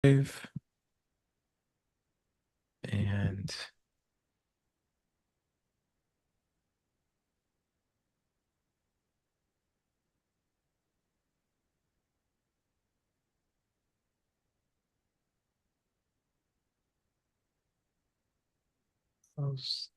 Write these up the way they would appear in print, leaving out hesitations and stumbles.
And close.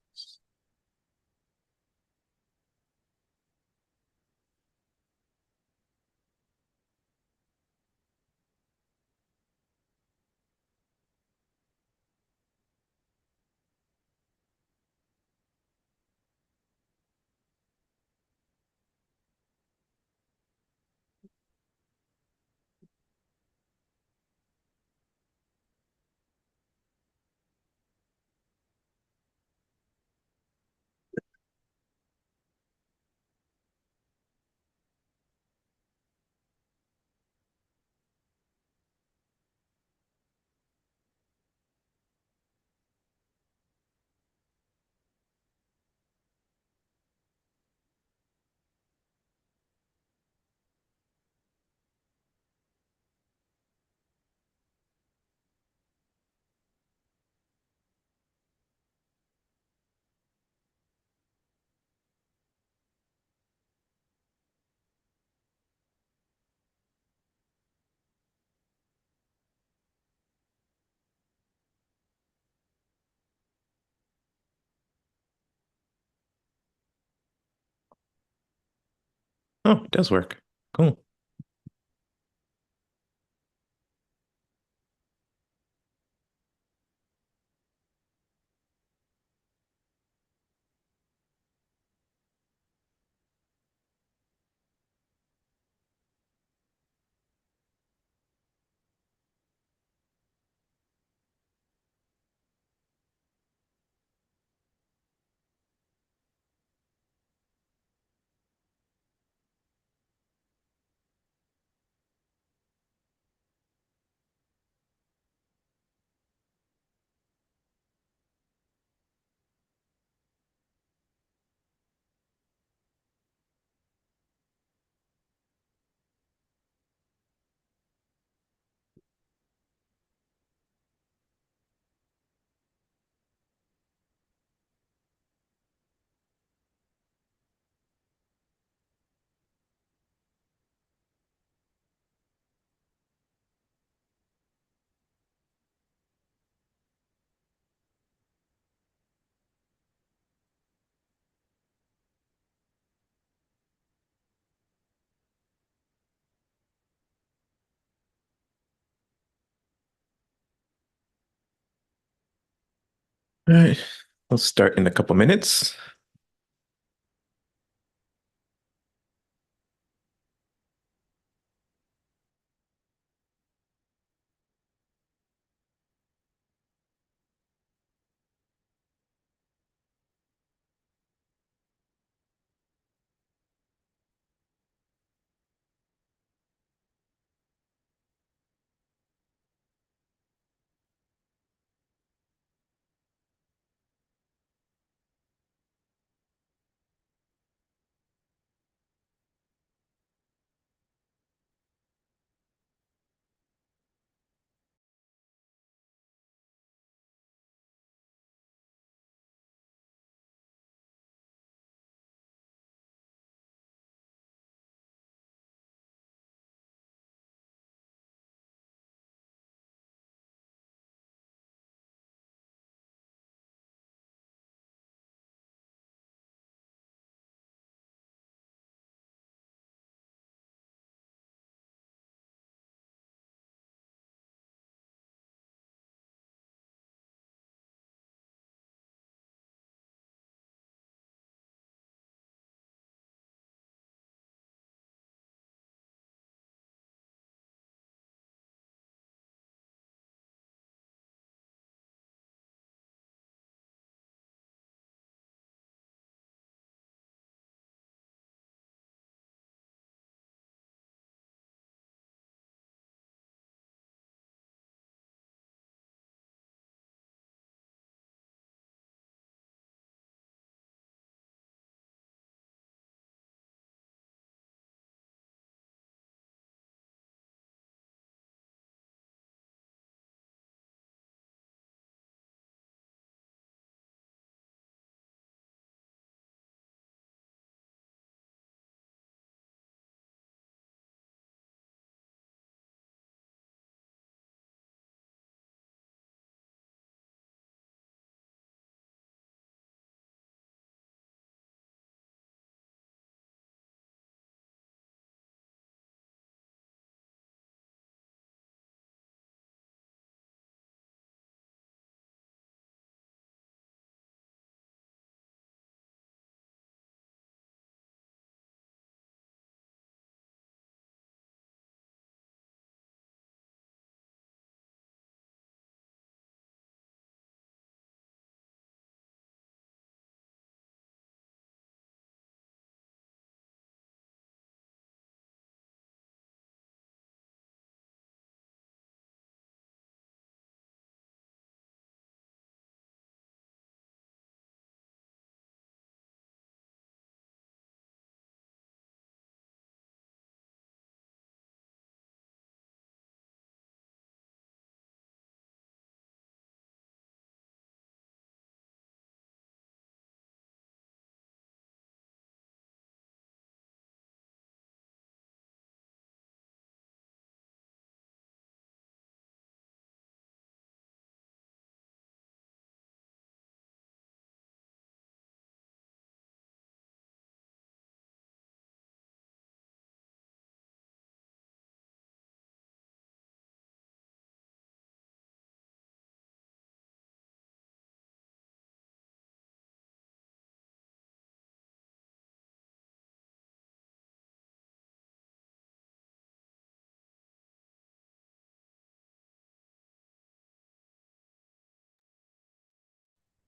Oh, it does work. Cool. All right. We'll start in a couple minutes.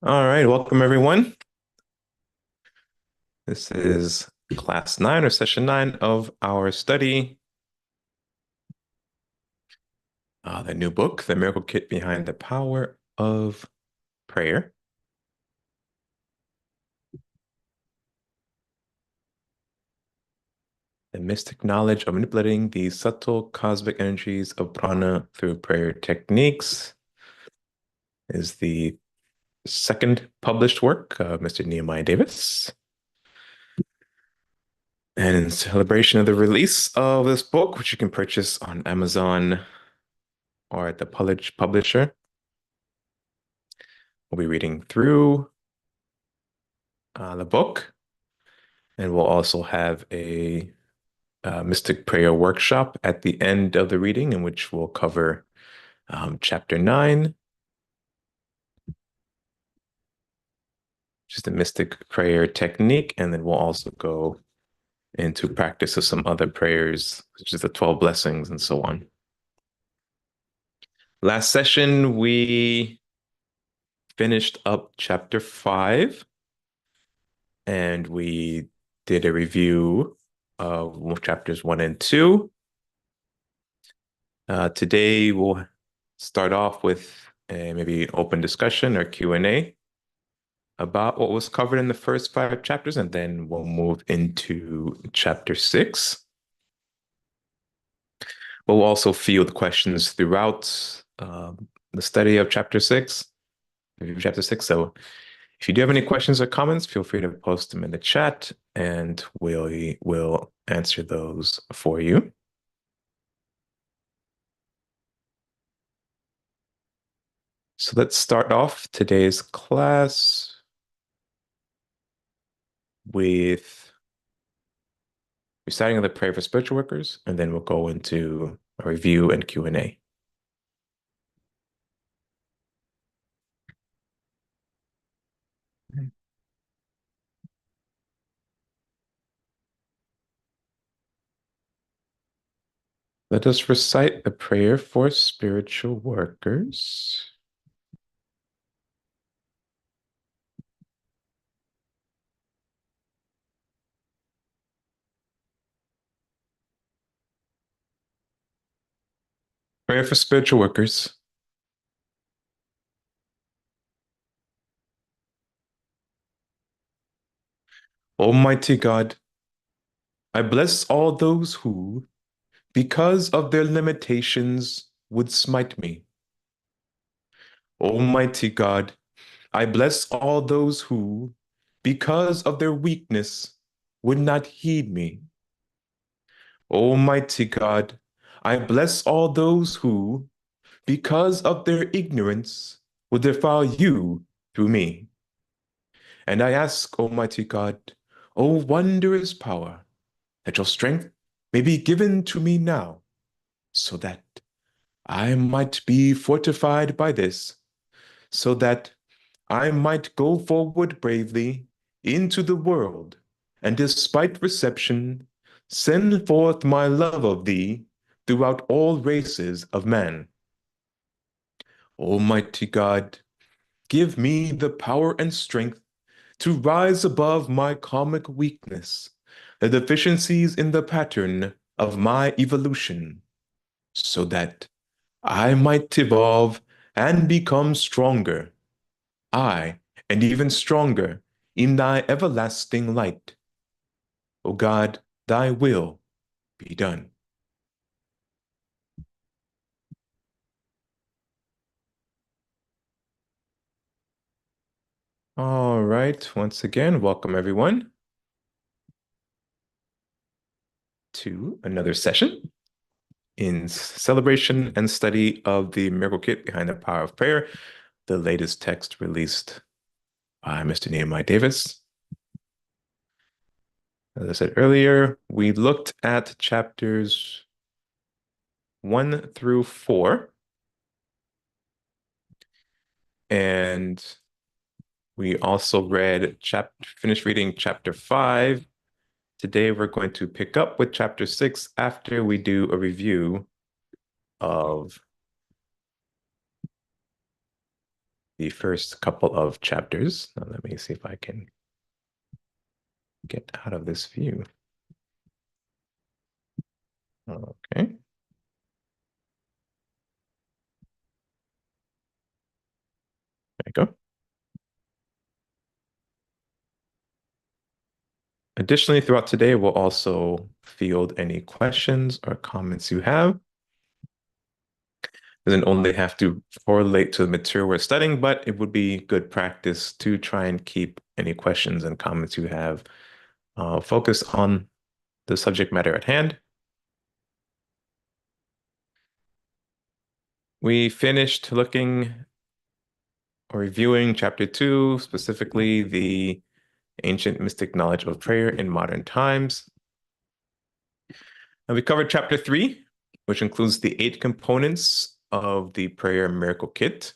All right, welcome everyone. This is class 9 or session 9 of our study. The new book, The Miracle Kit Behind the Power of Prayer. The mystic knowledge of manipulating the subtle cosmic energies of prana through prayer techniques is the second published work of Mr. Nehemiah Davis. And in celebration of the release of this book, which you can purchase on Amazon or at the publisher, we'll be reading through the book, and we'll also have a mystic prayer workshop at the end of the reading, in which we'll cover chapter 9, which is the mystic prayer technique, and then we'll also go into practice of some other prayers, such as the 12 blessings and so on. Last session, we finished up chapter 5, and we did a review of chapters 1 and 2. Today, we'll start off with maybe an open discussion or Q&A about what was covered in the first 5 chapters, and then we'll move into chapter 6. We'll also field questions throughout the study of chapter 6, So if you do have any questions or comments, feel free to post them in the chat, and we'll answer those for you. So let's start off today's class with reciting the prayer for spiritual workers, and then we'll go into a review and Q&A. Let us recite the prayer for spiritual workers. Prayer for spiritual workers. Almighty God, I bless all those who, because of their limitations, would smite me. Almighty God, I bless all those who, because of their weakness, would not heed me. Almighty God, I bless all those who, because of their ignorance, would defile you through me. And I ask, Almighty God, O wondrous power, that your strength may be given to me now, so that I might be fortified by this, so that I might go forward bravely into the world, and despite reception, send forth my love of thee throughout all races of man. Almighty God, give me the power and strength to rise above my karmic weakness, the deficiencies in the pattern of my evolution, so that I might evolve and become stronger, I, and even stronger, in thy everlasting light. O God, thy will be done. All right, once again, welcome everyone to another session in celebration and study of the Miracle Kit Behind the Power of Prayer, the latest text released by Mr. Nehemiah Davis. As I said earlier, we looked at chapters 1 through 4, and we also finished reading chapter 5. Today, we're going to pick up with chapter 6 after we do a review of the first couple of chapters. Now, let me see if I can get out of this view. Okay. There you go. Additionally, throughout today, we'll also field any questions or comments you have. Doesn't only have to correlate to the material we're studying, but it would be good practice to try and keep any questions and comments you have focused on the subject matter at hand. We finished looking or reviewing chapter 2, specifically the ancient mystic knowledge of prayer in modern times. And we covered chapter 3, which includes the 8 components of the prayer miracle kit.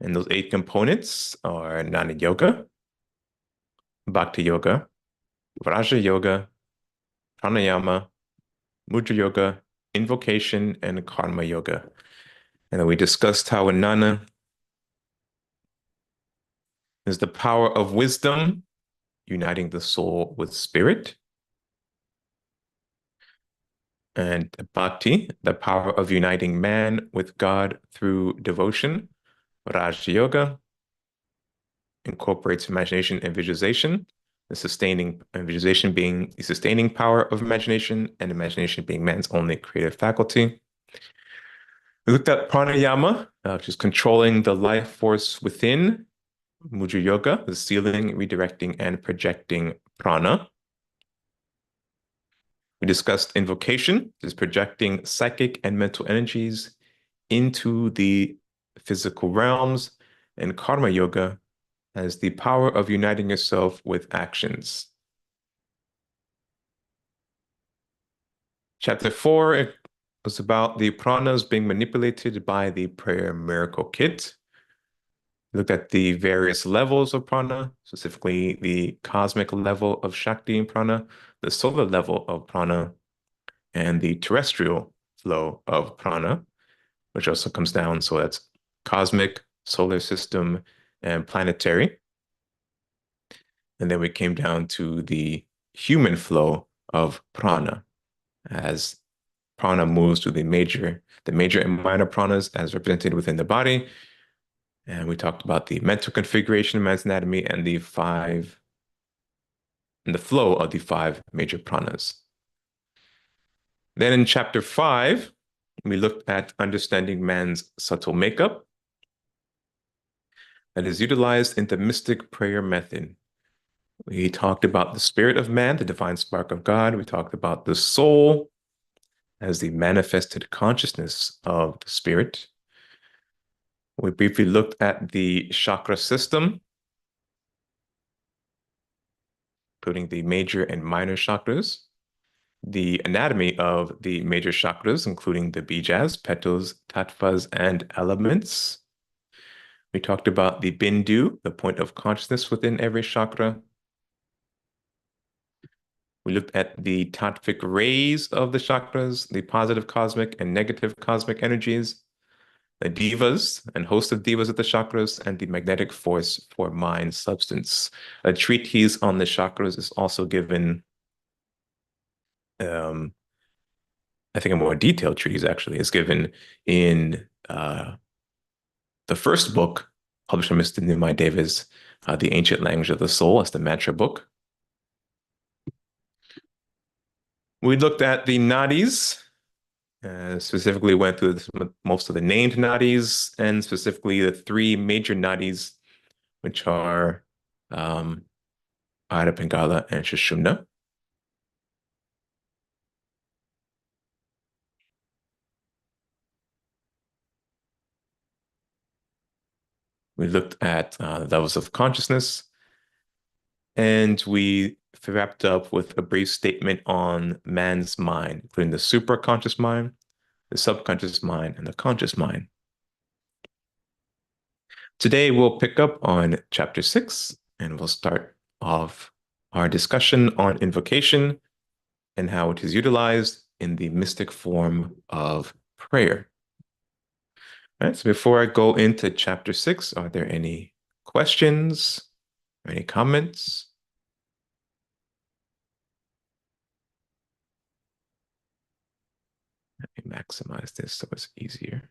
And those 8 components are Jnana Yoga, Bhakti Yoga, Raja Yoga, Pranayama, Mudra Yoga, Invocation, and Karma Yoga. And then we discussed how Jnana is the power of wisdom, uniting the soul with spirit. And Bhakti, the power of uniting man with God through devotion. Raja Yoga incorporates imagination and visualization, the sustaining visualization being the sustaining power of imagination, and imagination being man's only creative faculty. We looked at pranayama, which is controlling the life force within. Mudra Yoga, the sealing, redirecting, and projecting prana. We discussed invocation, which is projecting psychic and mental energies into the physical realms, and karma yoga as the power of uniting yourself with actions. Chapter 4 was about the pranas being manipulated by the prayer miracle kit. We looked at the various levels of prana, specifically the cosmic level of Shakti and prana, the solar level of prana, and the terrestrial flow of prana, which also comes down. So that's cosmic, solar system, and planetary. And then we came down to the human flow of prana, as prana moves to the major and minor pranas as represented within the body. And we talked about the mental configuration of man's anatomy and the flow of the 5 major pranas. Then in chapter 5, we looked at understanding man's subtle makeup that is utilized in the mystic prayer method. We talked about the spirit of man, the divine spark of God. We talked about the soul as the manifested consciousness of the spirit. We briefly looked at the chakra system, including the major and minor chakras, the anatomy of the major chakras, including the bijas, petals, tattvas, and elements. We talked about the bindu, the point of consciousness within every chakra. We looked at the tattvic rays of the chakras, the positive cosmic and negative cosmic energies, the devas and host of devas of the chakras, and the magnetic force for mind substance. A treatise on the chakras is also given, I think a more detailed treatise actually is given in the first book published by Mr. Nehemiah Davis, The Ancient Language of the Soul, as the mantra book. We looked at the nadis, specifically went through most of the named nadis, and specifically the 3 major nadis, which are Adha, Pingala, and Sushumna. We looked at levels of consciousness, and we wrapped up with a brief statement on man's mind, including the supraconscious mind, the subconscious mind, and the conscious mind. Today, we'll pick up on chapter 6, and we'll start off our discussion on invocation and how it is utilized in the mystic form of prayer. All right, so before I go into chapter 6, are there any questions or any comments? Let me maximize this so it's easier.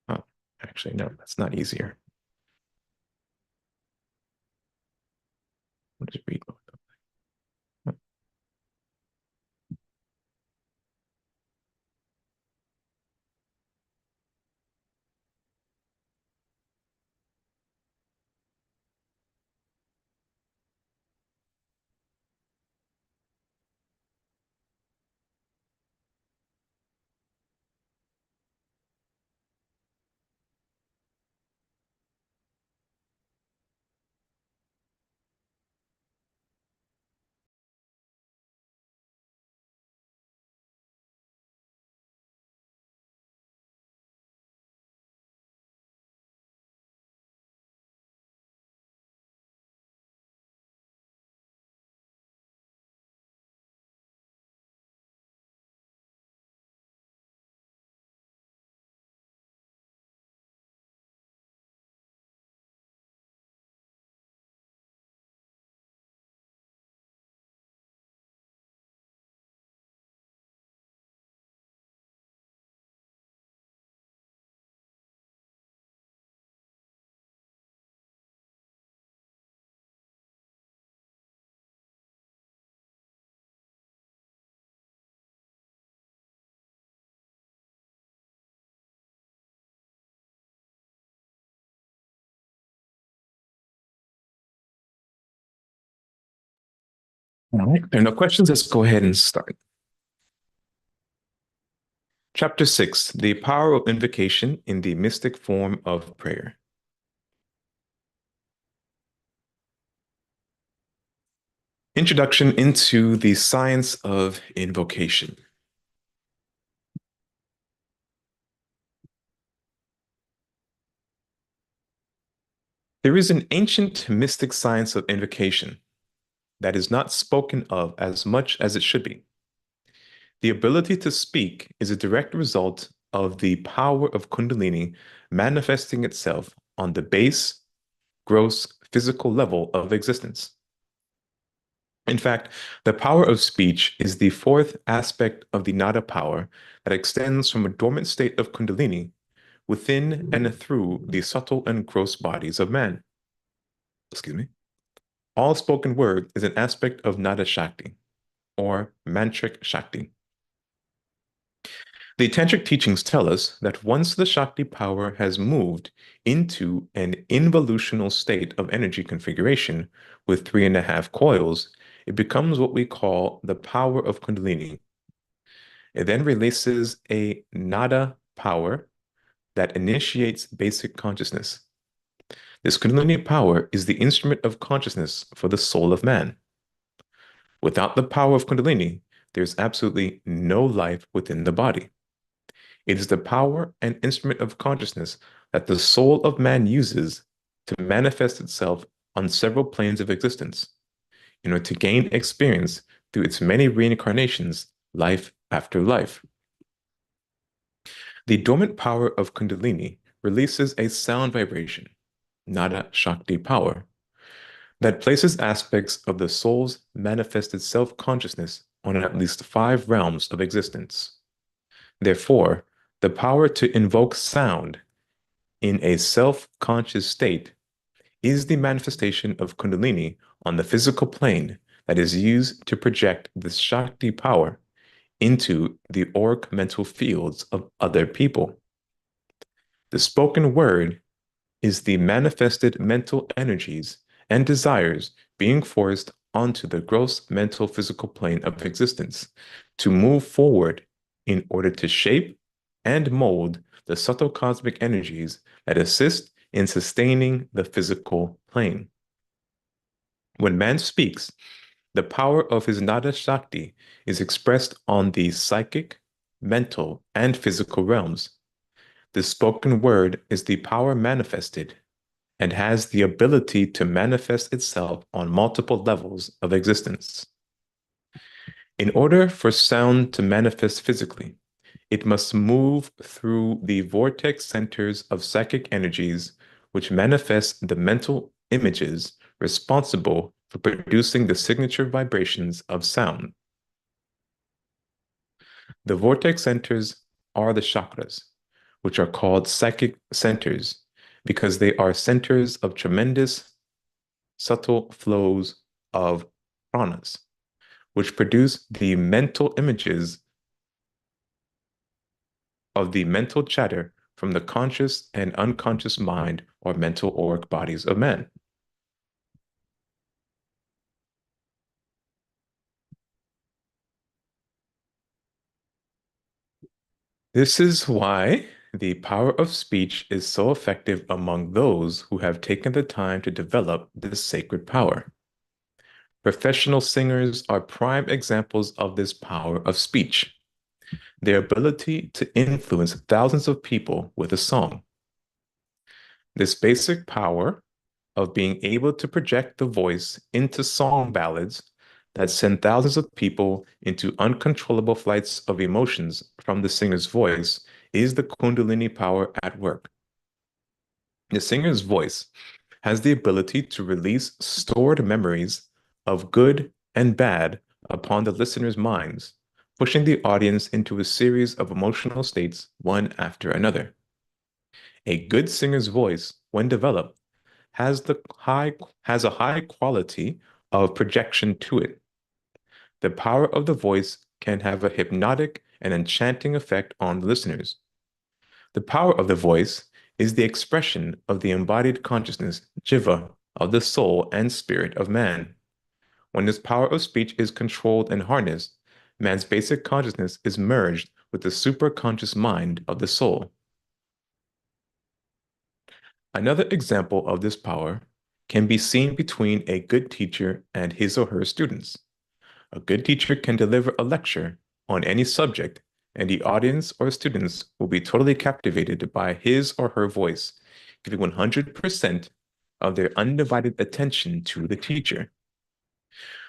Oh, actually, no, that's not easier. I'll just read. All right, if there are no questions, let's go ahead and start. Chapter 6, the power of invocation in the mystic form of prayer. Introduction into the science of invocation. There is an ancient mystic science of invocation that is not spoken of as much as it should be. The ability to speak is a direct result of the power of Kundalini manifesting itself on the base, gross, physical level of existence. In fact, the power of speech is the fourth aspect of the nada power that extends from a dormant state of Kundalini within and through the subtle and gross bodies of man. Excuse me. All spoken word is an aspect of nada Shakti, or mantric Shakti. The tantric teachings tell us that once the Shakti power has moved into an involutional state of energy configuration with 3.5 coils, it becomes what we call the power of Kundalini. It then releases a nada power that initiates basic consciousness. This Kundalini power is the instrument of consciousness for the soul of man. Without the power of Kundalini, there's absolutely no life within the body. It is the power and instrument of consciousness that the soul of man uses to manifest itself on several planes of existence in order to gain experience through its many reincarnations, life after life. The dormant power of Kundalini releases a sound vibration, Nada Shakti power, that places aspects of the soul's manifested self-consciousness on at least 5 realms of existence. Therefore, the power to invoke sound in a self-conscious state is the manifestation of Kundalini on the physical plane that is used to project this Shakti power into the auric mental fields of other people. The spoken word is the manifested mental energies and desires being forced onto the gross mental physical plane of existence to move forward in order to shape and mold the subtle cosmic energies that assist in sustaining the physical plane. When man speaks, the power of his Nada Shakti is expressed on the psychic, mental, and physical realms. The spoken word is the power manifested and has the ability to manifest itself on multiple levels of existence. In order for sound to manifest physically, It must move through the vortex centers of psychic energies, which manifest the mental images responsible for producing the signature vibrations of sound. The vortex centers are the chakras, which are called psychic centers because they are centers of tremendous subtle flows of pranas, which produce the mental images of the mental chatter from the conscious and unconscious mind or mental auric bodies of men. This is why the power of speech is so effective among those who have taken the time to develop this sacred power. Professional singers are prime examples of this power of speech, their ability to influence thousands of people with a song. This basic power of being able to project the voice into song ballads that send thousands of people into uncontrollable flights of emotions from the singer's voice is the Kundalini power at work. The singer's voice has the ability to release stored memories of good and bad upon the listener's minds, pushing the audience into a series of emotional states one after another. A good singer's voice, when developed, has the high has a high quality of projection to it. The power of the voice can have a hypnotic and enchanting effect on listeners. The power of the voice is the expression of the embodied consciousness, jiva, of the soul and spirit of man. When this power of speech is controlled and harnessed, man's basic consciousness is merged with the superconscious mind of the soul. Another example of this power can be seen between a good teacher and his or her students. A good teacher can deliver a lecture on any subject, and the audience or students will be totally captivated by his or her voice, giving 100% of their undivided attention to the teacher.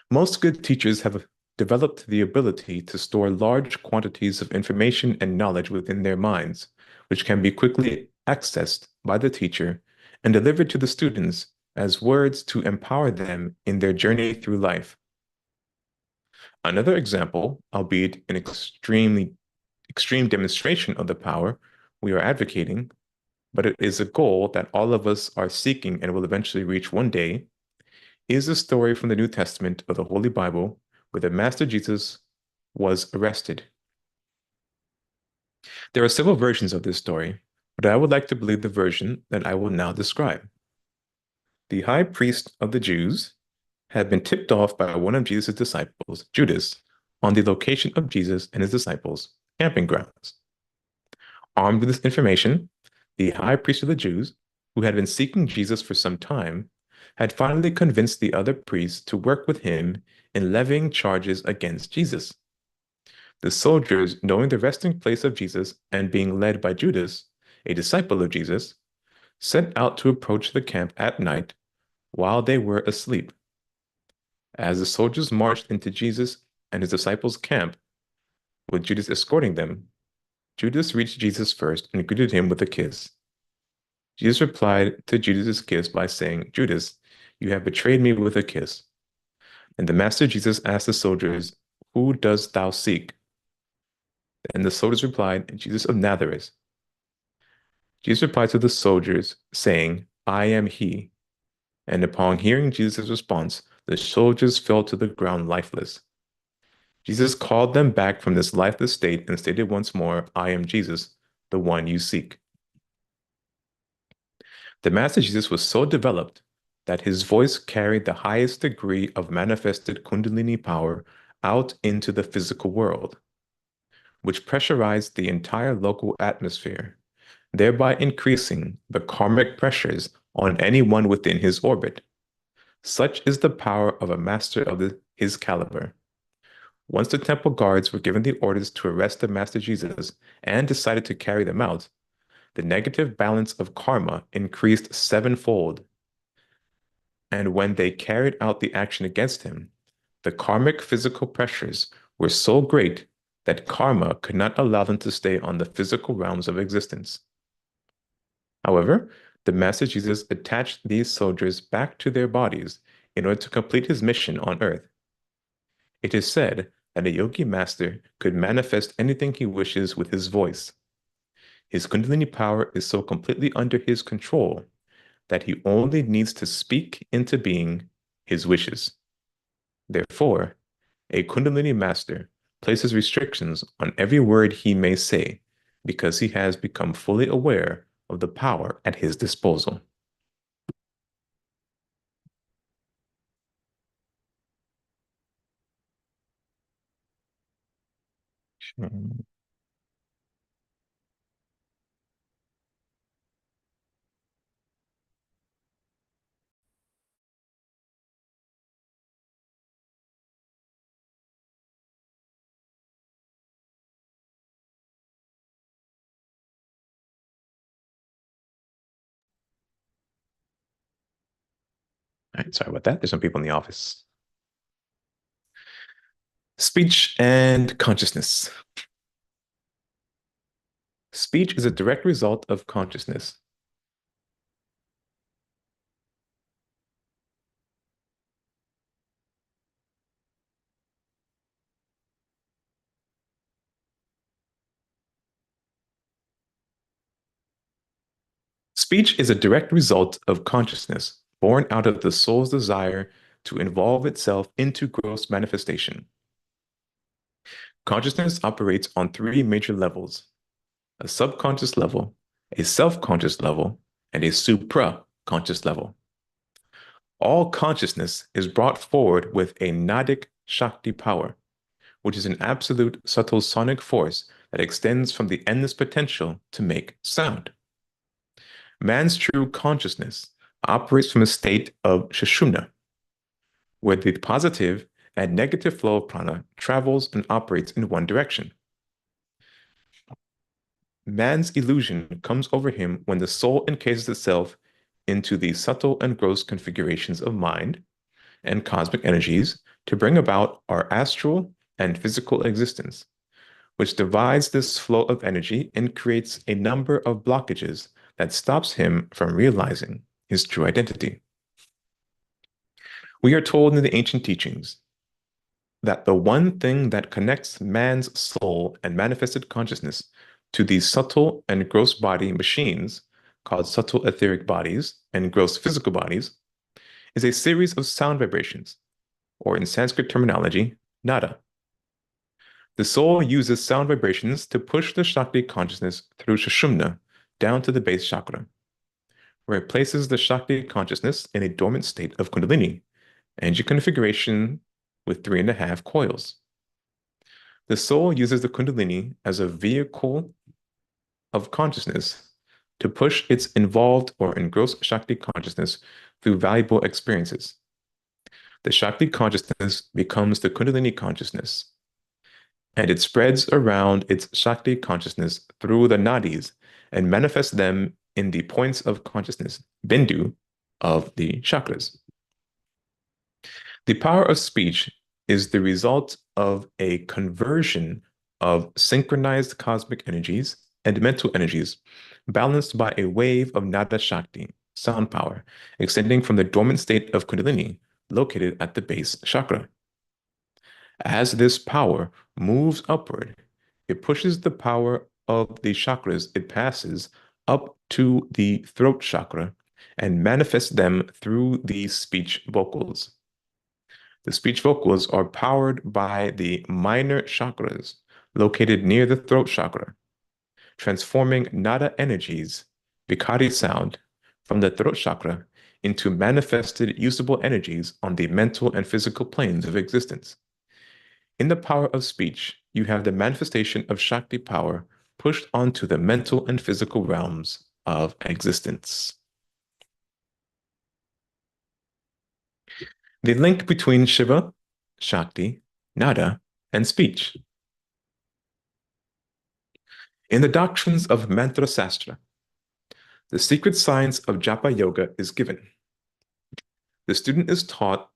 Most good teachers have developed the ability to store large quantities of information and knowledge within their minds, which can be quickly accessed by the teacher and delivered to the students as words to empower them in their journey through life. Another example, albeit an extreme demonstration of the power we are advocating, but it is a goal that all of us are seeking and will eventually reach one day, is a story from the New Testament of the Holy Bible where the Master Jesus was arrested. There are several versions of this story, but I would like to believe the version that I will now describe. The high priest of the Jews had been tipped off by one of Jesus' disciples, Judas, on the location of Jesus and his disciples' camping grounds. Armed with this information, the high priest of the Jews, who had been seeking Jesus for some time, had finally convinced the other priests to work with him in levying charges against Jesus. The soldiers, knowing the resting place of Jesus and being led by Judas, a disciple of Jesus, set out to approach the camp at night while they were asleep. As the soldiers marched into Jesus and his disciples' camp, with Judas escorting them, Judas reached Jesus first and greeted him with a kiss. Jesus replied to Judas's kiss by saying, "Judas, you have betrayed me with a kiss." And the Master Jesus asked the soldiers, "Who dost thou seek?" And the soldiers replied, "Jesus of Nazareth." Jesus replied to the soldiers, saying, "I am he." And upon hearing Jesus' response, the soldiers fell to the ground lifeless. Jesus called them back from this lifeless state and stated once more, "I am Jesus, the one you seek." The Master Jesus was so developed that his voice carried the highest degree of manifested Kundalini power out into the physical world, which pressurized the entire local atmosphere, thereby increasing the karmic pressures on anyone within his orbit. Such is the power of a master of his caliber. Once the temple guards were given the orders to arrest the Master Jesus and decided to carry them out, the negative balance of karma increased sevenfold. And when they carried out the action against him, the karmic physical pressures were so great that karma could not allow them to stay on the physical realms of existence. However, the Master Jesus attached these soldiers back to their bodies in order to complete his mission on earth. It is said that a yogi master could manifest anything he wishes with his voice. His Kundalini power is so completely under his control that he only needs to speak into being his wishes. Therefore, a Kundalini master places restrictions on every word he may say because he has become fully aware of the power at his disposal. Hmm. All right, sorry about that. There's some people in the office. Speech and consciousness. Speech is a direct result of consciousness. Speech is a direct result of consciousness, born out of the soul's desire to involve itself into gross manifestation. Consciousness operates on three major levels: a subconscious level, a self-conscious level, and a supra-conscious level. All consciousness is brought forward with a nadic Shakti power, which is an absolute subtle sonic force that extends from the endless potential to make sound. Man's true consciousness operates from a state of Sushumna, where the positive and negative flow of prana travels and operates in one direction. Man's illusion comes over him when the soul encases itself into the subtle and gross configurations of mind and cosmic energies to bring about our astral and physical existence, which divides this flow of energy and creates a number of blockages that stops him from realizing his true identity. We are told in the ancient teachings that the one thing that connects man's soul and manifested consciousness to these subtle and gross body machines, called subtle etheric bodies and gross physical bodies, is a series of sound vibrations, or in Sanskrit terminology, nada. The soul uses sound vibrations to push the Shakti consciousness through Sushumna down to the base chakra, where it places the Shakti consciousness in a dormant state of Kundalini, energy configuration with 3.5 coils. The soul uses the Kundalini as a vehicle of consciousness to push its involved or engrossed Shakti consciousness through valuable experiences. The Shakti consciousness becomes the Kundalini consciousness, and it spreads around its Shakti consciousness through the nadis and manifests them in the points of consciousness, bindu, of the chakras. The power of speech is the result of a conversion of synchronized cosmic energies and mental energies, balanced by a wave of Nada Shakti, sound power, extending from the dormant state of Kundalini, located at the base chakra. As this power moves upward, it pushes the power of the chakras it passes up to the throat chakra and manifests them through the speech vocals. The speech vocals are powered by the minor chakras located near the throat chakra, transforming nada energies, vikari sound, from the throat chakra into manifested usable energies on the mental and physical planes of existence. In the power of speech, you have the manifestation of Shakti power pushed onto the mental and physical realms of existence. The link between Shiva, Shakti, Nada, and speech. In the doctrines of Mantra Sastra, the secret science of Japa Yoga is given. The student is taught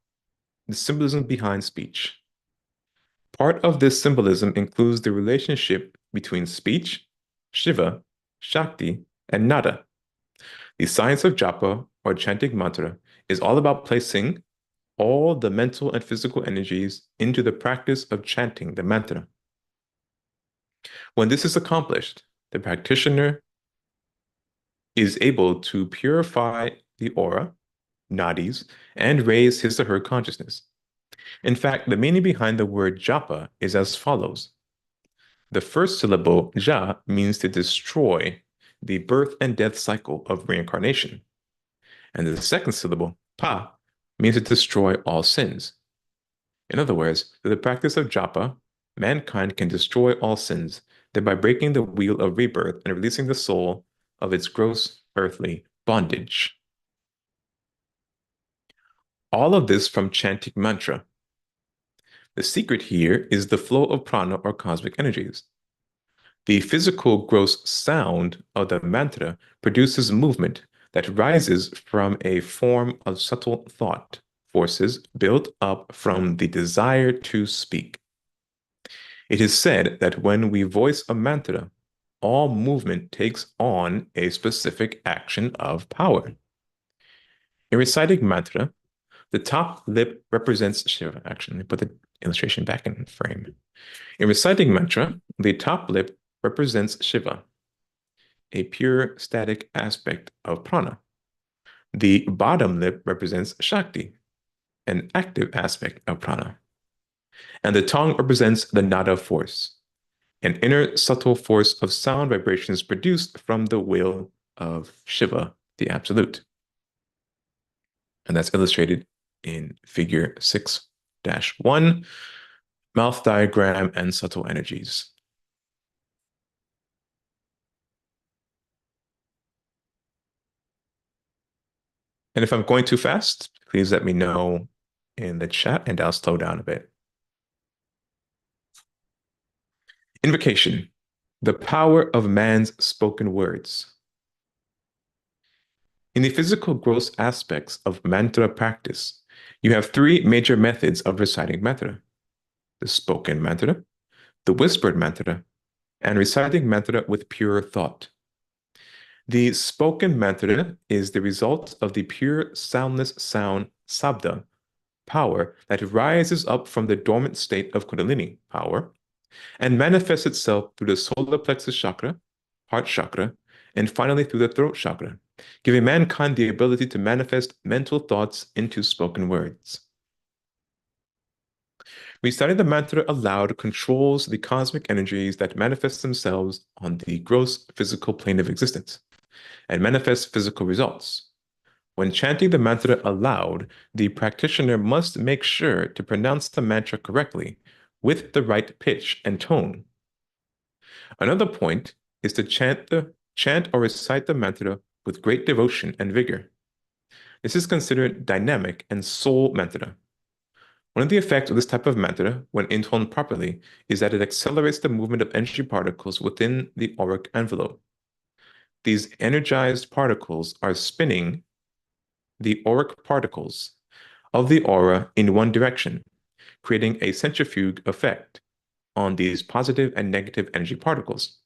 the symbolism behind speech. Part of this symbolism includes the relationship between speech, Shiva, Shakti, and nada. The science of japa, or chanting mantra, is all about placing all the mental and physical energies into the practice of chanting the mantra. When this is accomplished, the practitioner is able to purify the aura, nadis, and raise his or her consciousness. In fact, the meaning behind the word japa is as follows. The first syllable, ja, means to destroy the birth and death cycle of reincarnation. And the second syllable, pa, means to destroy all sins. In other words, through the practice of japa, mankind can destroy all sins, thereby breaking the wheel of rebirth and releasing the soul of its gross earthly bondage. All of this from chanting mantra. The secret here is the flow of prana or cosmic energies. The physical gross sound of the mantra produces movement that rises from a form of subtle thought forces built up from the desire to speak. It is said that when we voice a mantra, all movement takes on a specific action of power. In reciting mantra, the top lip represents Shiva. Actually, let me put the illustration back in frame. In reciting mantra, the top lip represents Shiva, a pure static aspect of prana. The bottom lip represents Shakti, an active aspect of prana. And the tongue represents the nada force, an inner subtle force of sound vibrations produced from the will of Shiva, the Absolute. And that's illustrated in figure 6-1, mouth diagram and subtle energies. And if I'm going too fast, please let me know in the chat and I'll slow down a bit. Invocation, the power of man's spoken words. In the physical gross aspects of mantra practice, you have three major methods of reciting mantra: the spoken mantra, the whispered mantra, and reciting mantra with pure thought. The spoken mantra is the result of the pure soundless sound, sabda, power that rises up from the dormant state of Kundalini power and manifests itself through the solar plexus chakra, heart chakra, and finally through the throat chakra, giving mankind the ability to manifest mental thoughts into spoken words. Reciting the mantra aloud controls the cosmic energies that manifest themselves on the gross physical plane of existence and manifest physical results. When chanting the mantra aloud, the practitioner must make sure to pronounce the mantra correctly with the right pitch and tone. Another point is to chant or recite the mantra with great devotion and vigor. This is considered dynamic and soul mantra. One of the effects of this type of mantra, when intoned properly, is that it accelerates the movement of energy particles within the auric envelope. These energized particles are spinning the auric particles of the aura in one direction, creating a centrifuge effect on these positive and negative energy particles.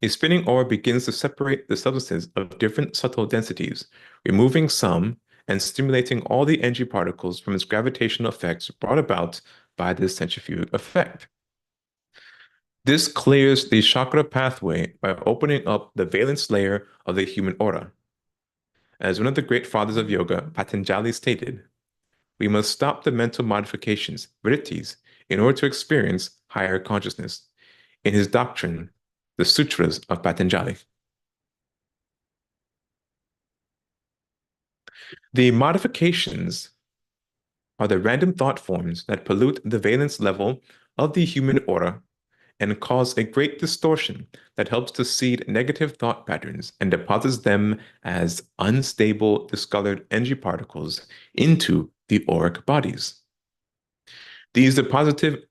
A spinning aura begins to separate the substances of different subtle densities, removing some and stimulating all the energy particles from its gravitational effects brought about by this centrifuge effect. This clears the chakra pathway by opening up the valence layer of the human aura. As one of the great fathers of yoga, Patanjali, stated, we must stop the mental modifications, vrittis, in order to experience higher consciousness. In his doctrine, the Sutras of Patanjali. The modifications are the random thought forms that pollute the valence level of the human aura and cause a great distortion that helps to seed negative thought patterns and deposits them as unstable, discolored energy particles into the auric bodies. These deposited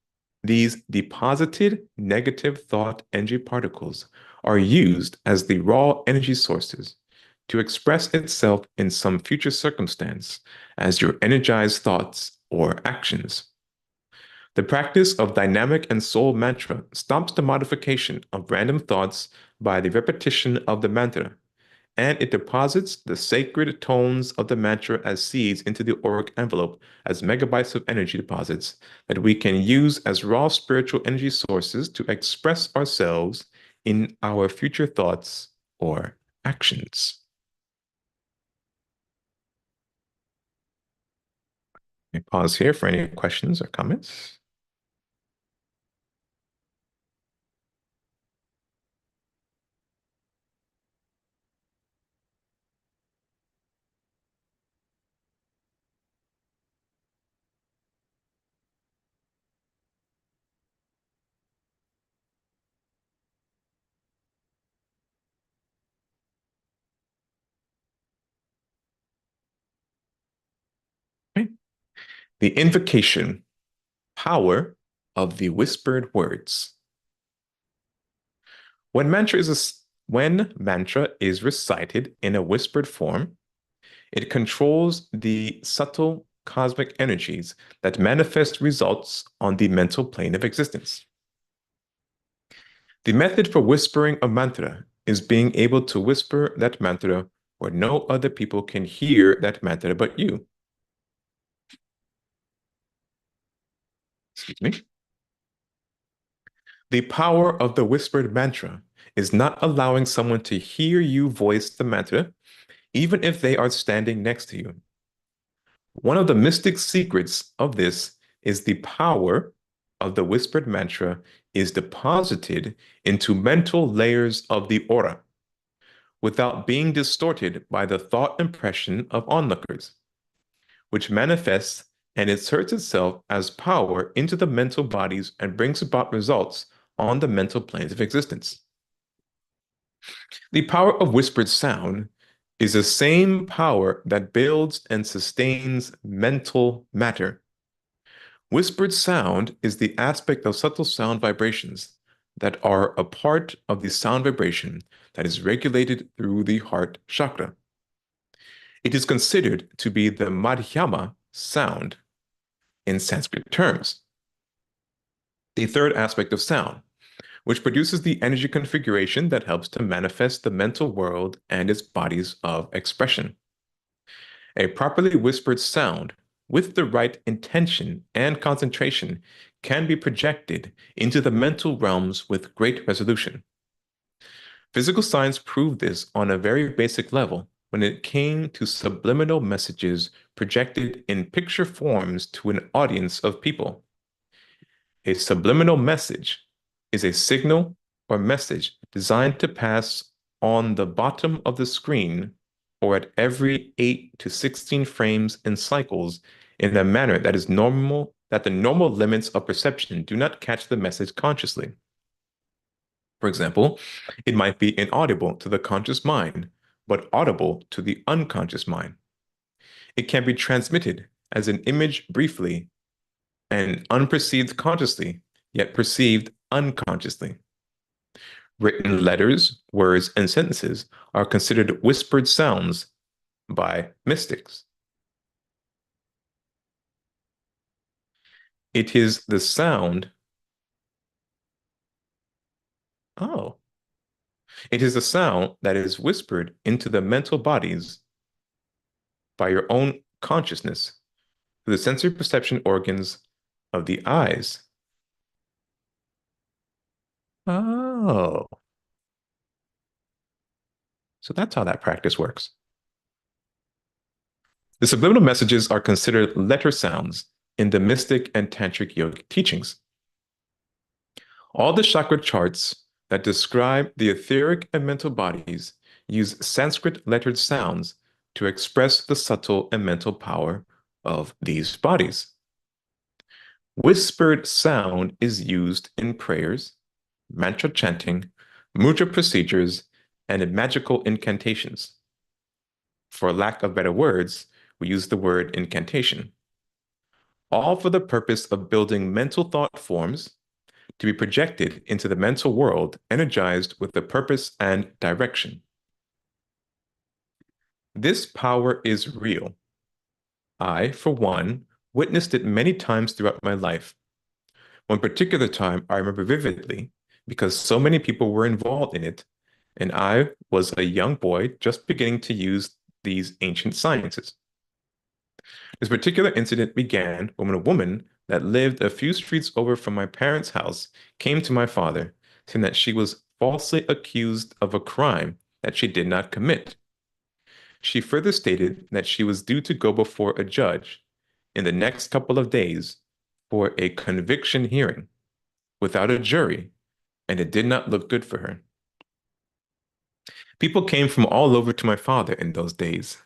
negative thought energy particles are used as the raw energy sources to express itself in some future circumstance as your energized thoughts or actions. The practice of dynamic and soul mantra stops the modification of random thoughts by the repetition of the mantra, and it deposits the sacred tones of the mantra as seeds into the auric envelope as megabytes of energy deposits that we can use as raw spiritual energy sources to express ourselves in our future thoughts or actions. Let me pause here for any questions or comments. Okay. The invocation, power of the whispered words. When mantra is recited in a whispered form, it controls the subtle cosmic energies that manifest results on the mental plane of existence. The method for whispering a mantra is being able to whisper that mantra where no other people can hear that mantra but you. Excuse me. The power of the whispered mantra is not allowing someone to hear you voice the mantra, even if they are standing next to you. One of the mystic secrets of this is the power of the whispered mantra is deposited into mental layers of the aura without being distorted by the thought impression of onlookers, which manifests and inserts itself as power into the mental bodies and brings about results on the mental planes of existence. The power of whispered sound is the same power that builds and sustains mental matter. Whispered sound is the aspect of subtle sound vibrations that are a part of the sound vibration that is regulated through the heart chakra. It is considered to be the madhyama sound in Sanskrit terms. The third aspect of sound, which produces the energy configuration that helps to manifest the mental world and its bodies of expression. A properly whispered sound with the right intention and concentration can be projected into the mental realms with great resolution. Physical science proved this on a very basic level when it came to subliminal messages projected in picture forms to an audience of people. A subliminal message is a signal or message designed to pass on the bottom of the screen or at every 8 to 16 frames and cycles in a manner that is normal, that the normal limits of perception do not catch the message consciously. For example, it might be inaudible to the conscious mind, but audible to the unconscious mind. It can be transmitted as an image briefly and unperceived consciously, yet perceived unconsciously. Written letters, words, and sentences are considered whispered sounds by mystics. It is the sound. Oh, it is the sound that is whispered into the mental bodies by your own consciousness through the sensory perception organs of the eyes. Oh, so that's how that practice works. The subliminal messages are considered letter sounds in the mystic and tantric yogic teachings. All the chakra charts that describe the etheric and mental bodies use Sanskrit lettered sounds to express the subtle and mental power of these bodies. Whispered sound is used in prayers, mantra chanting, mudra procedures, and in magical incantations. For lack of better words, we use the word incantation. All for the purpose of building mental thought forms to be projected into the mental world, energized with the purpose and direction. This power is real. I, for one, witnessed it many times throughout my life. One particular time I remember vividly because so many people were involved in it, and I was a young boy just beginning to use these ancient sciences. This particular incident began when a woman that lived a few streets over from my parents' house came to my father, saying that she was falsely accused of a crime that she did not commit. She further stated that she was due to go before a judge in the next couple of days for a conviction hearing without a jury, and it did not look good for her. People came from all over to my father in those days.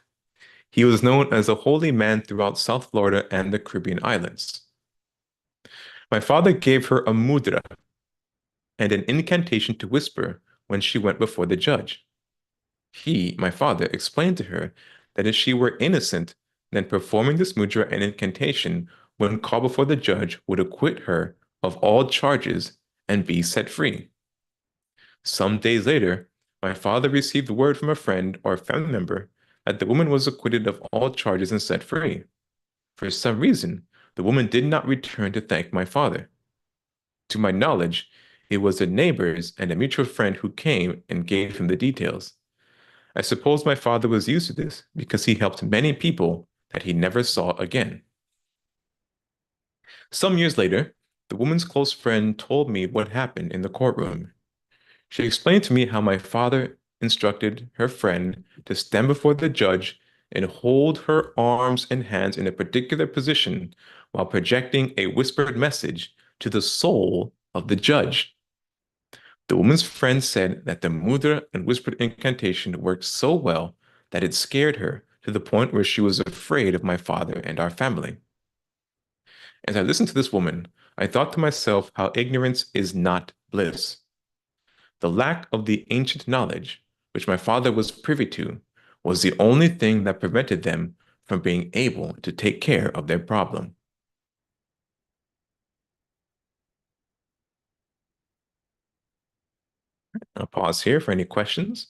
He was known as a holy man throughout South Florida and the Caribbean islands. My father gave her a mudra and an incantation to whisper when she went before the judge. He, my father, explained to her that if she were innocent, then performing this mudra and incantation when called before the judge would acquit her of all charges and be set free. Some days later, my father received word from a friend or family member that the woman was acquitted of all charges and set free. For some reason, the woman did not return to thank my father. To my knowledge, it was the neighbors and a mutual friend who came and gave him the details. I suppose my father was used to this because he helped many people that he never saw again. Some years later, the woman's close friend told me what happened in the courtroom. She explained to me how my father instructed her friend to stand before the judge and hold her arms and hands in a particular position while projecting a whispered message to the soul of the judge. The woman's friend said that the mudra and whispered incantation worked so well that it scared her to the point where she was afraid of my father and our family. As I listened to this woman, I thought to myself how ignorance is not bliss. The lack of the ancient knowledge, which my father was privy to, was the only thing that prevented them from being able to take care of their problem. I'll pause here for any questions.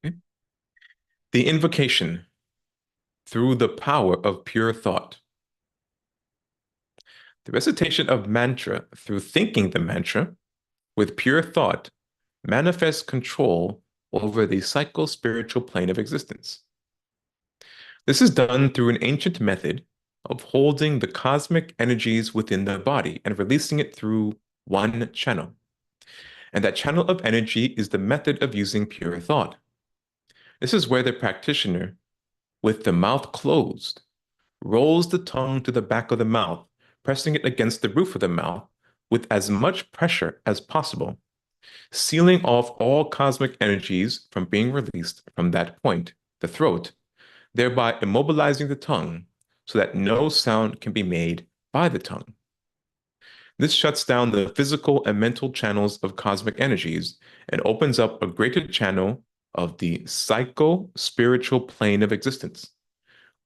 Okay. The invocation through the power of pure thought. The recitation of mantra through thinking the mantra with pure thought manifests control over the psycho-spiritual plane of existence. This is done through an ancient method of holding the cosmic energies within the body and releasing it through one channel. And that channel of energy is the method of using pure thought. This is where the practitioner, with the mouth closed, rolls the tongue to the back of the mouth, pressing it against the roof of the mouth with as much pressure as possible, sealing off all cosmic energies from being released from that point, the throat, thereby immobilizing the tongue so that no sound can be made by the tongue. This shuts down the physical and mental channels of cosmic energies and opens up a greater channel of the psycho-spiritual plane of existence,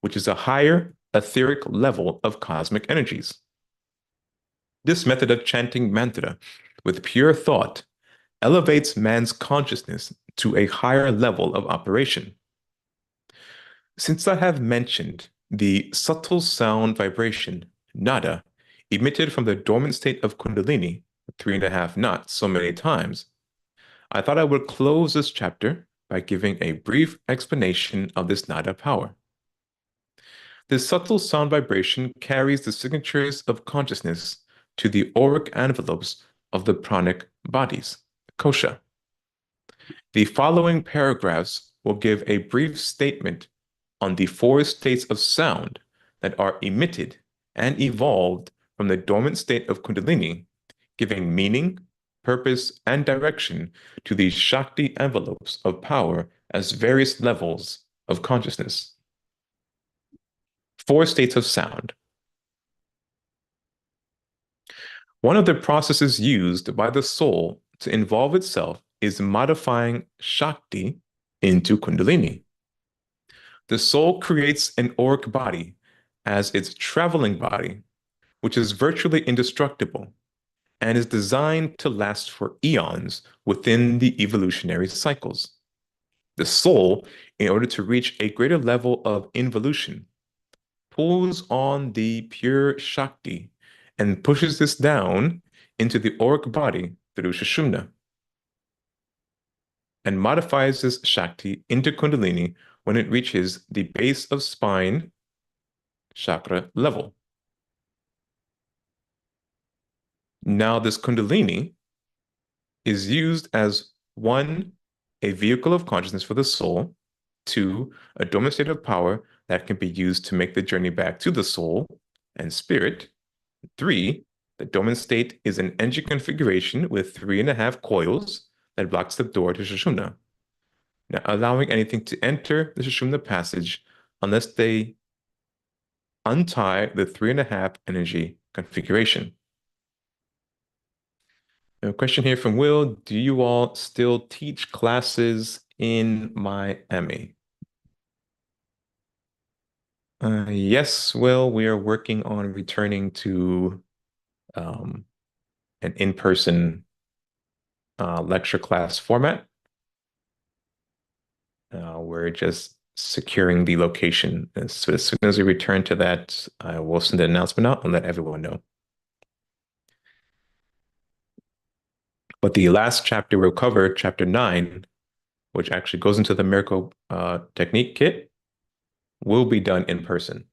which is a higher etheric level of cosmic energies. This method of chanting mantra with pure thought elevates man's consciousness to a higher level of operation. Since I have mentioned the subtle sound vibration, nada, emitted from the dormant state of Kundalini, 3.5 knots, so many times, I thought I would close this chapter by giving a brief explanation of this nada power. This subtle sound vibration carries the signatures of consciousness to the auric envelopes of the pranic bodies, kosha. The following paragraphs will give a brief statement on the four states of sound that are emitted and evolved from the dormant state of Kundalini, giving meaning, purpose, and direction to these Shakti envelopes of power as various levels of consciousness. Four states of sound. One of the processes used by the soul to involve itself is modifying Shakti into Kundalini. The soul creates an auric body as its traveling body, which is virtually indestructible and is designed to last for eons within the evolutionary cycles. The soul, in order to reach a greater level of involution, pulls on the pure Shakti and pushes this down into the auric body through Sushumna and modifies this Shakti into Kundalini when it reaches the base of spine chakra level. Now, this Kundalini is used as one, a vehicle of consciousness for the soul, two, a dormant state of power that can be used to make the journey back to the soul and spirit. Three, the dormant state is an energy configuration with 3.5 coils that blocks the door to Sushumna, now allowing anything to enter the Sushumna passage unless they untie the 3.5 energy configuration. A question here from Will. Do you all still teach classes in Miami? Yes, Will, we are working on returning to an in-person lecture class format. We're just securing the location. So as soon as we return to that, I will send an announcement out and let everyone know. But the last chapter we'll cover, chapter 9, which actually goes into the miracle technique kit, will be done in person.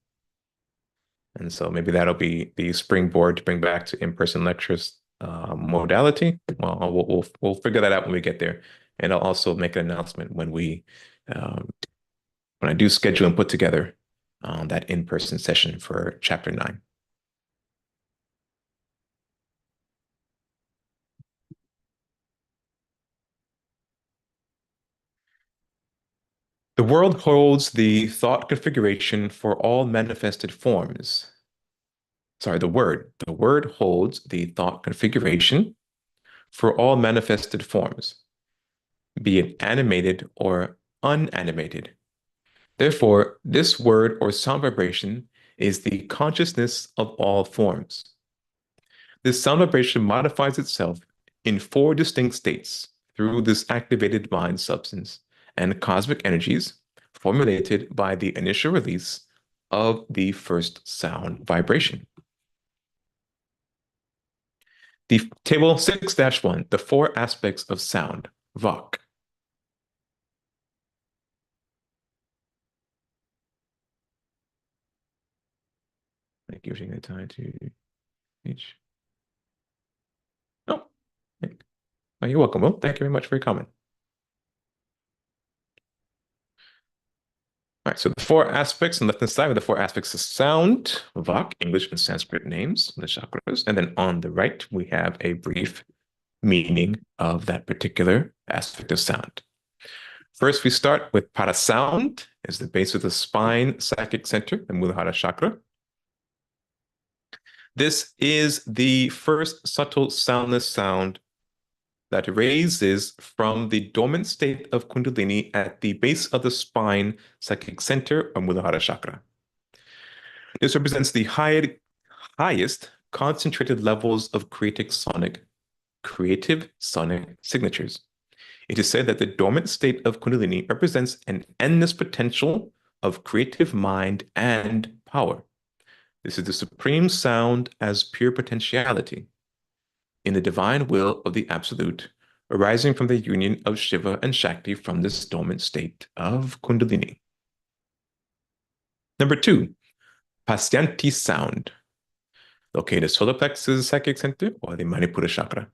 And so maybe that'll be the springboard to bring back to in-person lectures modality. Well, we'll figure that out when we get there. And I'll also make an announcement when I do schedule and put together that in-person session for chapter 9. The world holds the thought configuration for all manifested forms. Sorry, the word holds the thought configuration for all manifested forms, be it animated or unanimated. Therefore, this word or sound vibration is the consciousness of all forms. This sound vibration modifies itself in 4 distinct states through this activated mind substance and cosmic energies formulated by the initial release of the first sound vibration. The table 6-1, the 4 aspects of sound, Vok. Thank you for taking the time to each. Oh, you're welcome. Well, thank you very much for your comment. All right, so the 4 aspects on the left-hand side are the 4 aspects of sound, Vok, English and Sanskrit names, the chakras. And then on the right, we have a brief meaning of that particular aspect of sound. First, we start with Para sound, is the base of the spine psychic center, the Muladhara chakra. This is the first subtle soundless sound that raises from the dormant state of Kundalini at the base of the spine psychic center or Muladhara chakra. This represents the highest concentrated levels of creative sonic signatures. It is said that the dormant state of Kundalini represents an endless potential of creative mind and power. This is the supreme sound as pure potentiality in the divine will of the Absolute, arising from the union of Shiva and Shakti from this dormant state of Kundalini. Number 2, Pasyanti sound, located solar plexus psychic center or the Manipura chakra.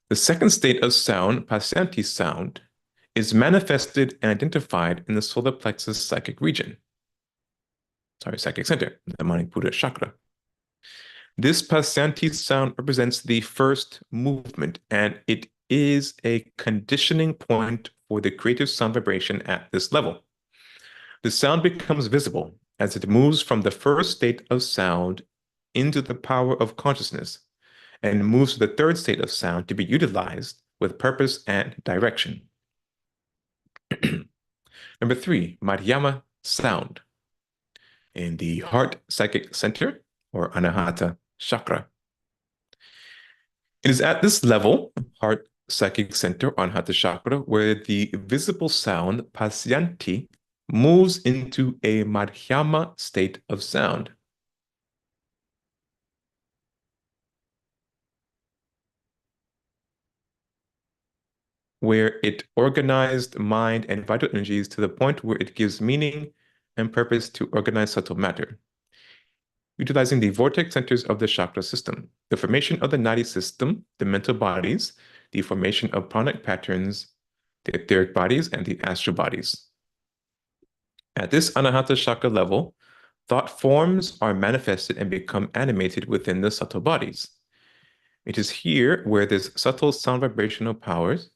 The second state of sound, Pasyanti sound, is manifested and identified in the solar plexus psychic region. Psychic center, the Manipura chakra. This Pasyanti sound represents the first movement, and it is a conditioning point for the creative sound vibration at this level. The sound becomes visible as it moves from the first state of sound into the power of consciousness and moves to the third state of sound to be utilized with purpose and direction. Number 3, Madhyama sound. in the heart psychic center or Anahata chakra. It is at this level, heart psychic center, Anahata chakra, where the visible sound pasyanti moves into a madhyama state of sound. Where it organized mind and vital energies to the point where it gives meaning and purpose to organized subtle matter, utilizing the vortex centers of the chakra system, the formation of the nadi system, the mental bodies, the formation of pranic patterns, the etheric bodies, and the astral bodies. At this Anahata chakra level, thought forms are manifested and become animated within the subtle bodies. It is here where this subtle sound vibrational powers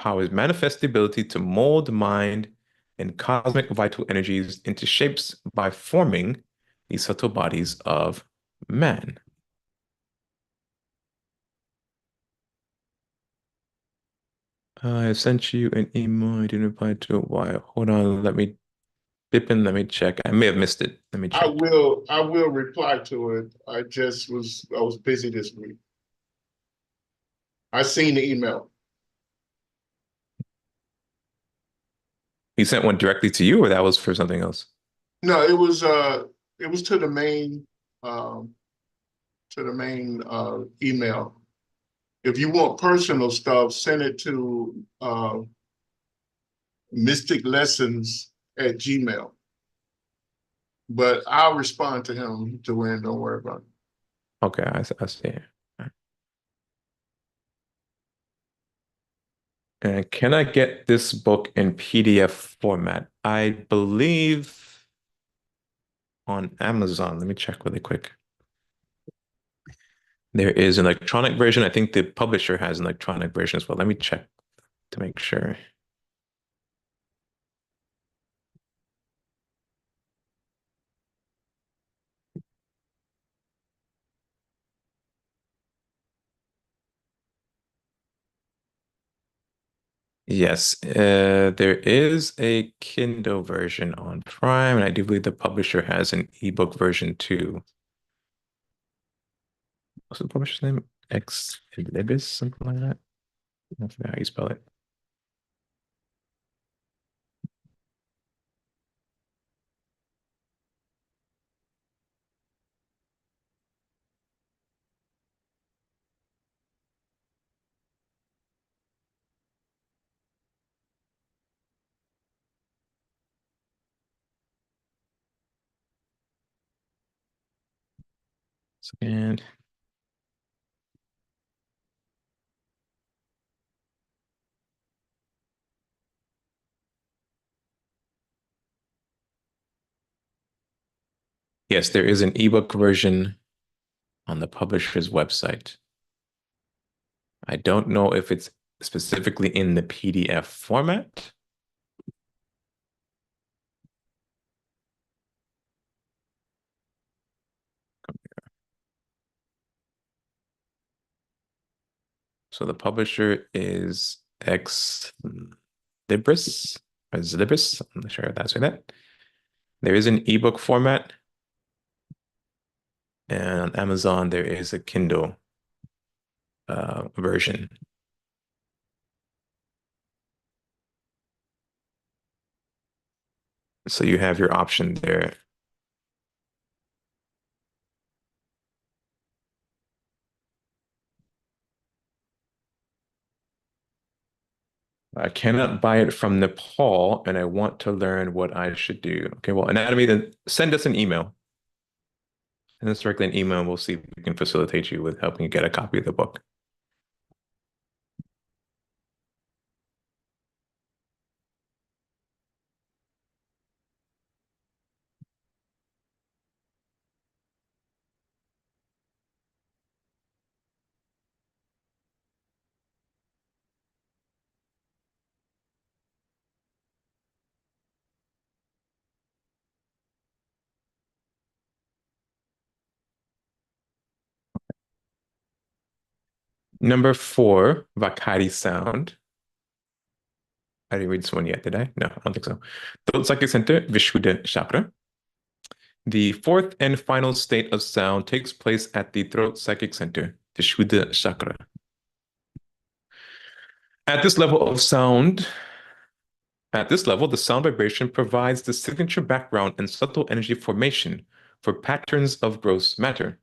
manifest the ability to mold mind and cosmic vital energies into shapes by forming the subtle bodies of man. I sent you an email. I didn't reply to it. Why? Hold on. Pippin, let me check. I may have missed it. Let me check. I will reply to it. I was busy this week. I seen the email. You sent one directly to you, or that was for something else? No, it was to the main email. If you want personal stuff, send it to mysticlessons@gmail. But I'll respond to him, Joanne. Don't worry about it. Okay, I see. And can I get this book in PDF format? I believe on Amazon. Let me check really quick. There is an electronic version. I think the publisher has an electronic version as well. Let me check to make sure. Yes, there is a Kindle version on Prime, and I do believe the publisher has an ebook version too. What's the publisher's name? Ex Libris, something like that. I forget how you spell it. And yes, there is an ebook version on the publisher's website. I don't know if it's specifically in the PDF format. So the publisher is Ex Libris, or Libris. I'm not sure if that's that. There is an ebook format, and on Amazon there is a Kindle version. So you have your option there. I cannot buy it from Nepal, and I want to learn what I should do. Okay, well, anatomy, then send us an email. Send us directly an email, and we'll see if we can facilitate you with helping you get a copy of the book. Number 4, Vakati sound. I didn't read this one yet, did I? No, I don't think so. Throat psychic center, Vishuddha chakra. The fourth and final state of sound takes place at the throat psychic center, Vishuddha chakra. At this level of sound, At this level, the sound vibration provides the signature background and subtle energy formation for patterns of gross matter.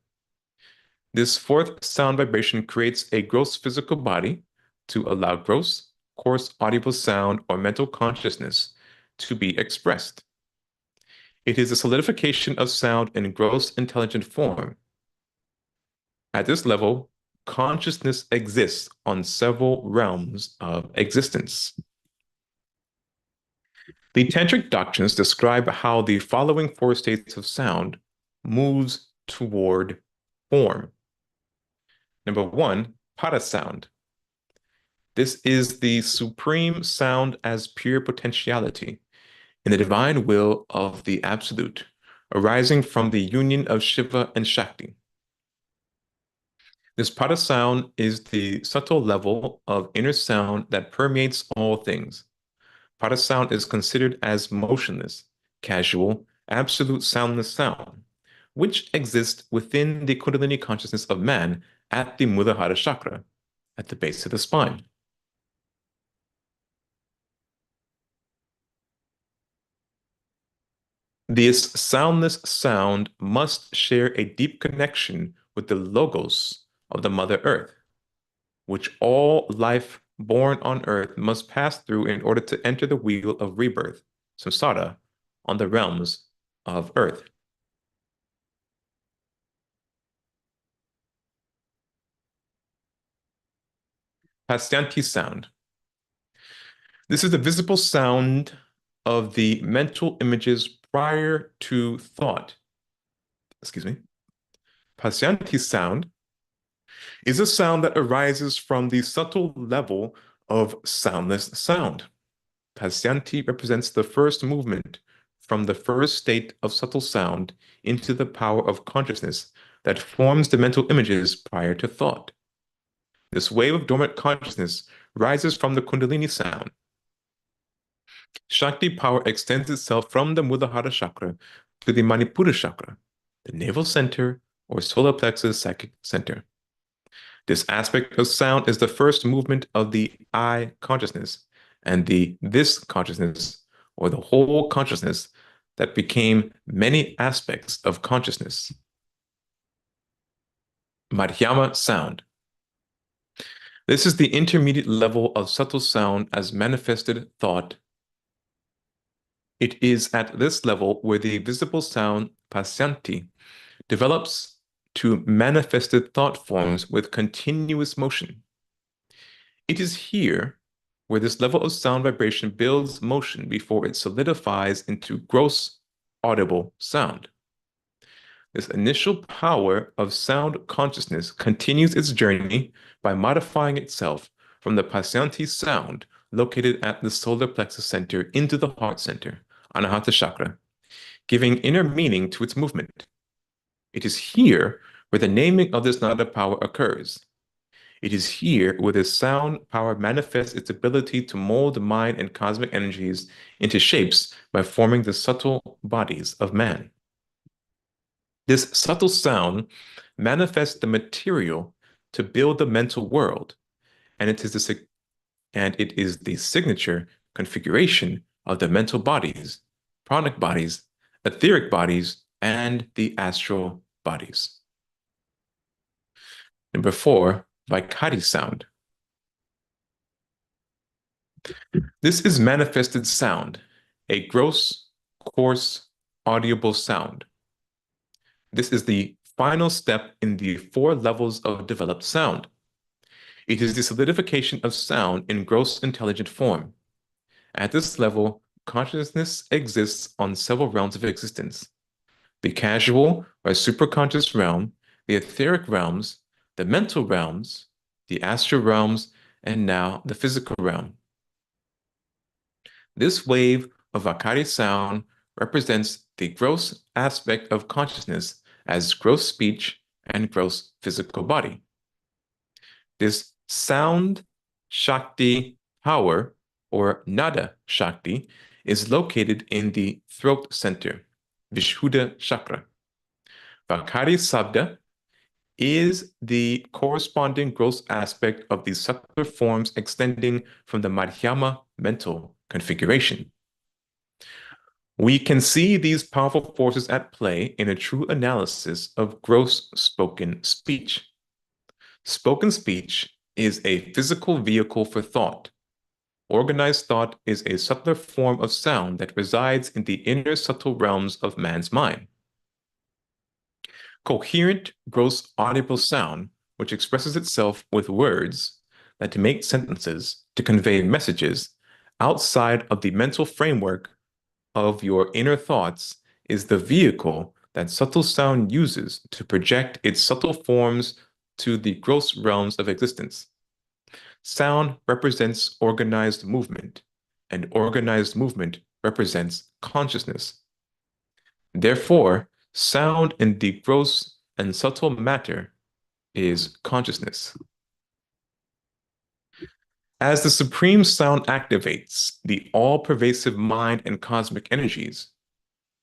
This fourth sound vibration creates a gross physical body to allow gross, coarse audible sound or mental consciousness to be expressed. It is a solidification of sound in gross intelligent form. At this level, consciousness exists on several realms of existence. The Tantric doctrines describe how the following four states of sound moves toward form. Number one, Pada sound. This is the supreme sound as pure potentiality in the divine will of the Absolute, arising from the union of Shiva and Shakti. This Pada sound is the subtle level of inner sound that permeates all things. Pada sound is considered as motionless, casual, absolute soundless sound, which exists within the Kundalini consciousness of man at the Muladhara chakra, at the base of the spine. This soundless sound must share a deep connection with the logos of the Mother Earth, which all life born on Earth must pass through in order to enter the wheel of rebirth, samsara, on the realms of Earth. Pasyanti sound. This is the visible sound of the mental images prior to thought. Excuse me. Pasyanti sound is a sound that arises from the subtle level of soundless sound. Pasyanti represents the first movement from the first state of subtle sound into the power of consciousness that forms the mental images prior to thought. This wave of dormant consciousness rises from the Kundalini sound. Shakti power extends itself from the Muladhara chakra to the Manipura chakra, the navel center or solar plexus psychic center. This aspect of sound is the first movement of the I consciousness and the this consciousness, or the whole consciousness that became many aspects of consciousness. Madhyama sound. This is the intermediate level of subtle sound as manifested thought. It is at this level where the visible sound, pasyanti, develops to manifested thought forms with continuous motion. It is here where this level of sound vibration builds motion before it solidifies into gross, audible sound. This initial power of sound consciousness continues its journey by modifying itself from the pasyanti sound located at the solar plexus center into the heart center, Anahata chakra, giving inner meaning to its movement. It is here where the naming of this nada power occurs. It is here where the sound power manifests its ability to mold mind and cosmic energies into shapes by forming the subtle bodies of man. This subtle sound manifests the material to build the mental world, and it is the signature configuration of the mental bodies, pranic bodies, etheric bodies, and the astral bodies. Number 4, Vaikari sound. This is manifested sound, a gross, coarse, audible sound. This is the final step in the 4 levels of developed sound. It is the solidification of sound in gross intelligent form. At this level, consciousness exists on several realms of existence: the casual or superconscious realm, the etheric realms, the mental realms, the astral realms, and now the physical realm. This wave of Vakari sound represents the gross aspect of consciousness as gross speech and gross physical body. This sound Shakti power or Nada Shakti, is located in the throat center, Vishuddha Chakra. Vakari Sabda is the corresponding gross aspect of the subtler forms extending from the Madhyama mental configuration. We can see these powerful forces at play in a true analysis of gross spoken speech. Spoken speech is a physical vehicle for thought. Organized thought is a subtler form of sound that resides in the inner subtle realms of man's mind. Coherent, gross audible sound, which expresses itself with words that make sentences to convey messages outside of the mental framework of your inner thoughts, is the vehicle that subtle sound uses to project its subtle forms to the gross realms of existence. Sound represents organized movement, and organized movement represents consciousness. Therefore, sound in the gross and subtle matter is consciousness. As the supreme sound activates the all-pervasive mind and cosmic energies,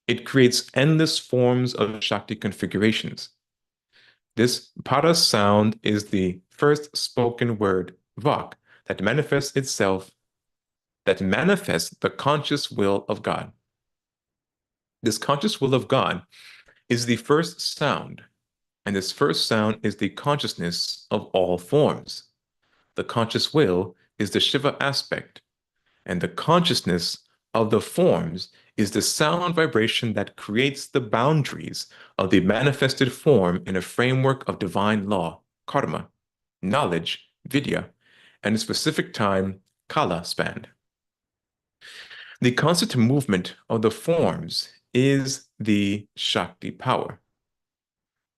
it creates endless forms of Shakti configurations. This para sound is the first spoken word, vak, that manifests the conscious will of God. This conscious will of God is the first sound, and this first sound is the consciousness of all forms. The conscious will is the Shiva aspect, and the consciousness of the forms is the sound vibration that creates the boundaries of the manifested form in a framework of divine law, karma, knowledge, vidya, and a specific time, kala span. The constant movement of the forms is the Shakti power.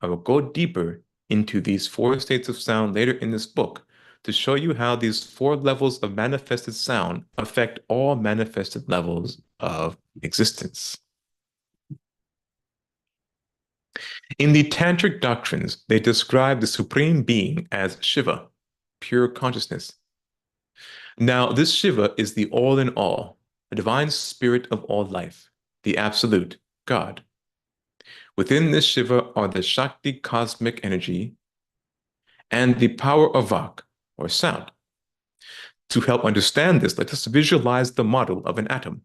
I will go deeper into these four states of sound later in this book to show you how these four levels of manifested sound affect all manifested levels of existence. In the Tantric doctrines, they describe the Supreme Being as Shiva, pure consciousness. Now, this Shiva is the all in all, the divine spirit of all life, the absolute, God. Within this Shiva are the Shakti cosmic energy and the power of Vak, or sound. To help understand this, let us visualize the model of an atom.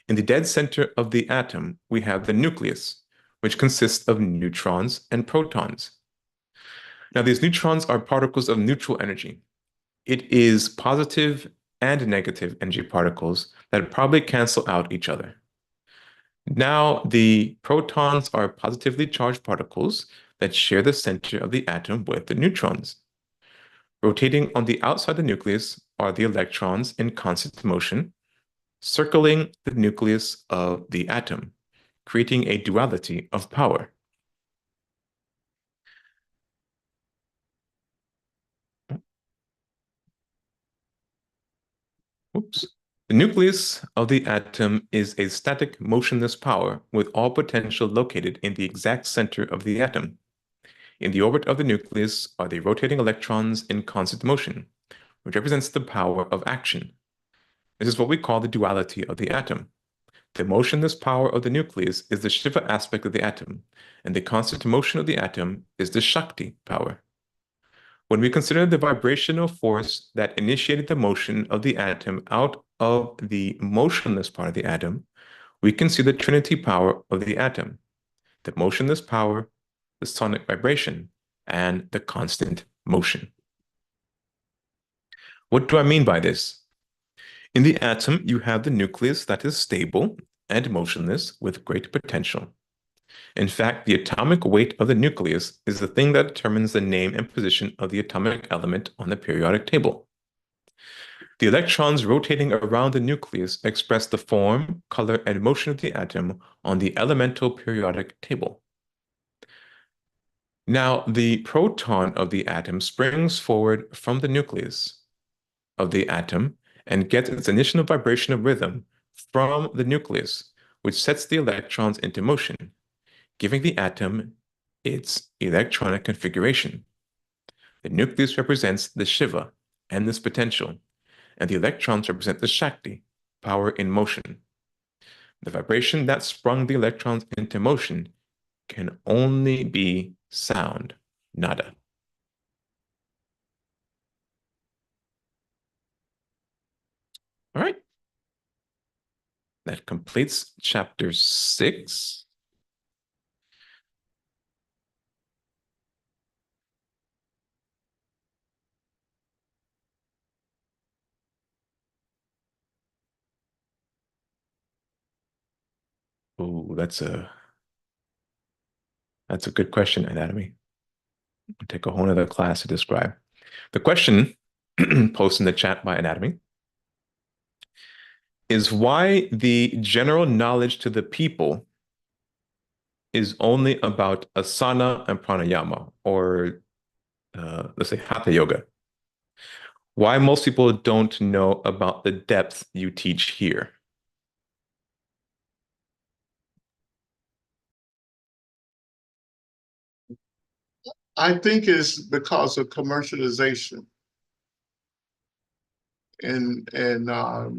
In the dead center of the atom, we have the nucleus, which consists of neutrons and protons. Now, these neutrons are particles of neutral energy. It is positive and negative energy particles that probably cancel out each other. Now, the protons are positively charged particles that share the center of the atom with the neutrons. Rotating on the outside the nucleus are the electrons in constant motion, circling the nucleus of the atom, creating a duality of power. Oops. The nucleus of the atom is a static, motionless power with all potential located in the exact center of the atom. In the orbit of the nucleus are the rotating electrons in constant motion, which represents the power of action. This is what we call the duality of the atom. The motionless power of the nucleus is the Shiva aspect of the atom, and the constant motion of the atom is the Shakti power. When we consider the vibrational force that initiated the motion of the atom out of the motionless part of the atom, we can see the trinity power of the atom, the motionless power, the sonic vibration, and the constant motion. What do I mean by this? In the atom, you have the nucleus that is stable and motionless with great potential. In fact, the atomic weight of the nucleus is the thing that determines the name and position of the atomic element on the periodic table. The electrons rotating around the nucleus express the form, color, and motion of the atom on the elemental periodic table. Now, the proton of the atom springs forward from the nucleus of the atom and gets its initial vibrational rhythm from the nucleus, which sets the electrons into motion, giving the atom its electronic configuration. The nucleus represents the Shiva and this potential, and the electrons represent the Shakti, power in motion. The vibration that sprung the electrons into motion can only be sound, nada. All right. That completes chapter 6. Oh, that's a good question, anatomy. I'll take a whole other class to describe. The question posted in the chat by anatomy is why the general knowledge to the people is only about asana and pranayama, or let's say hatha yoga. Why most people don't know about the depth you teach here. I think it's because of commercialization. And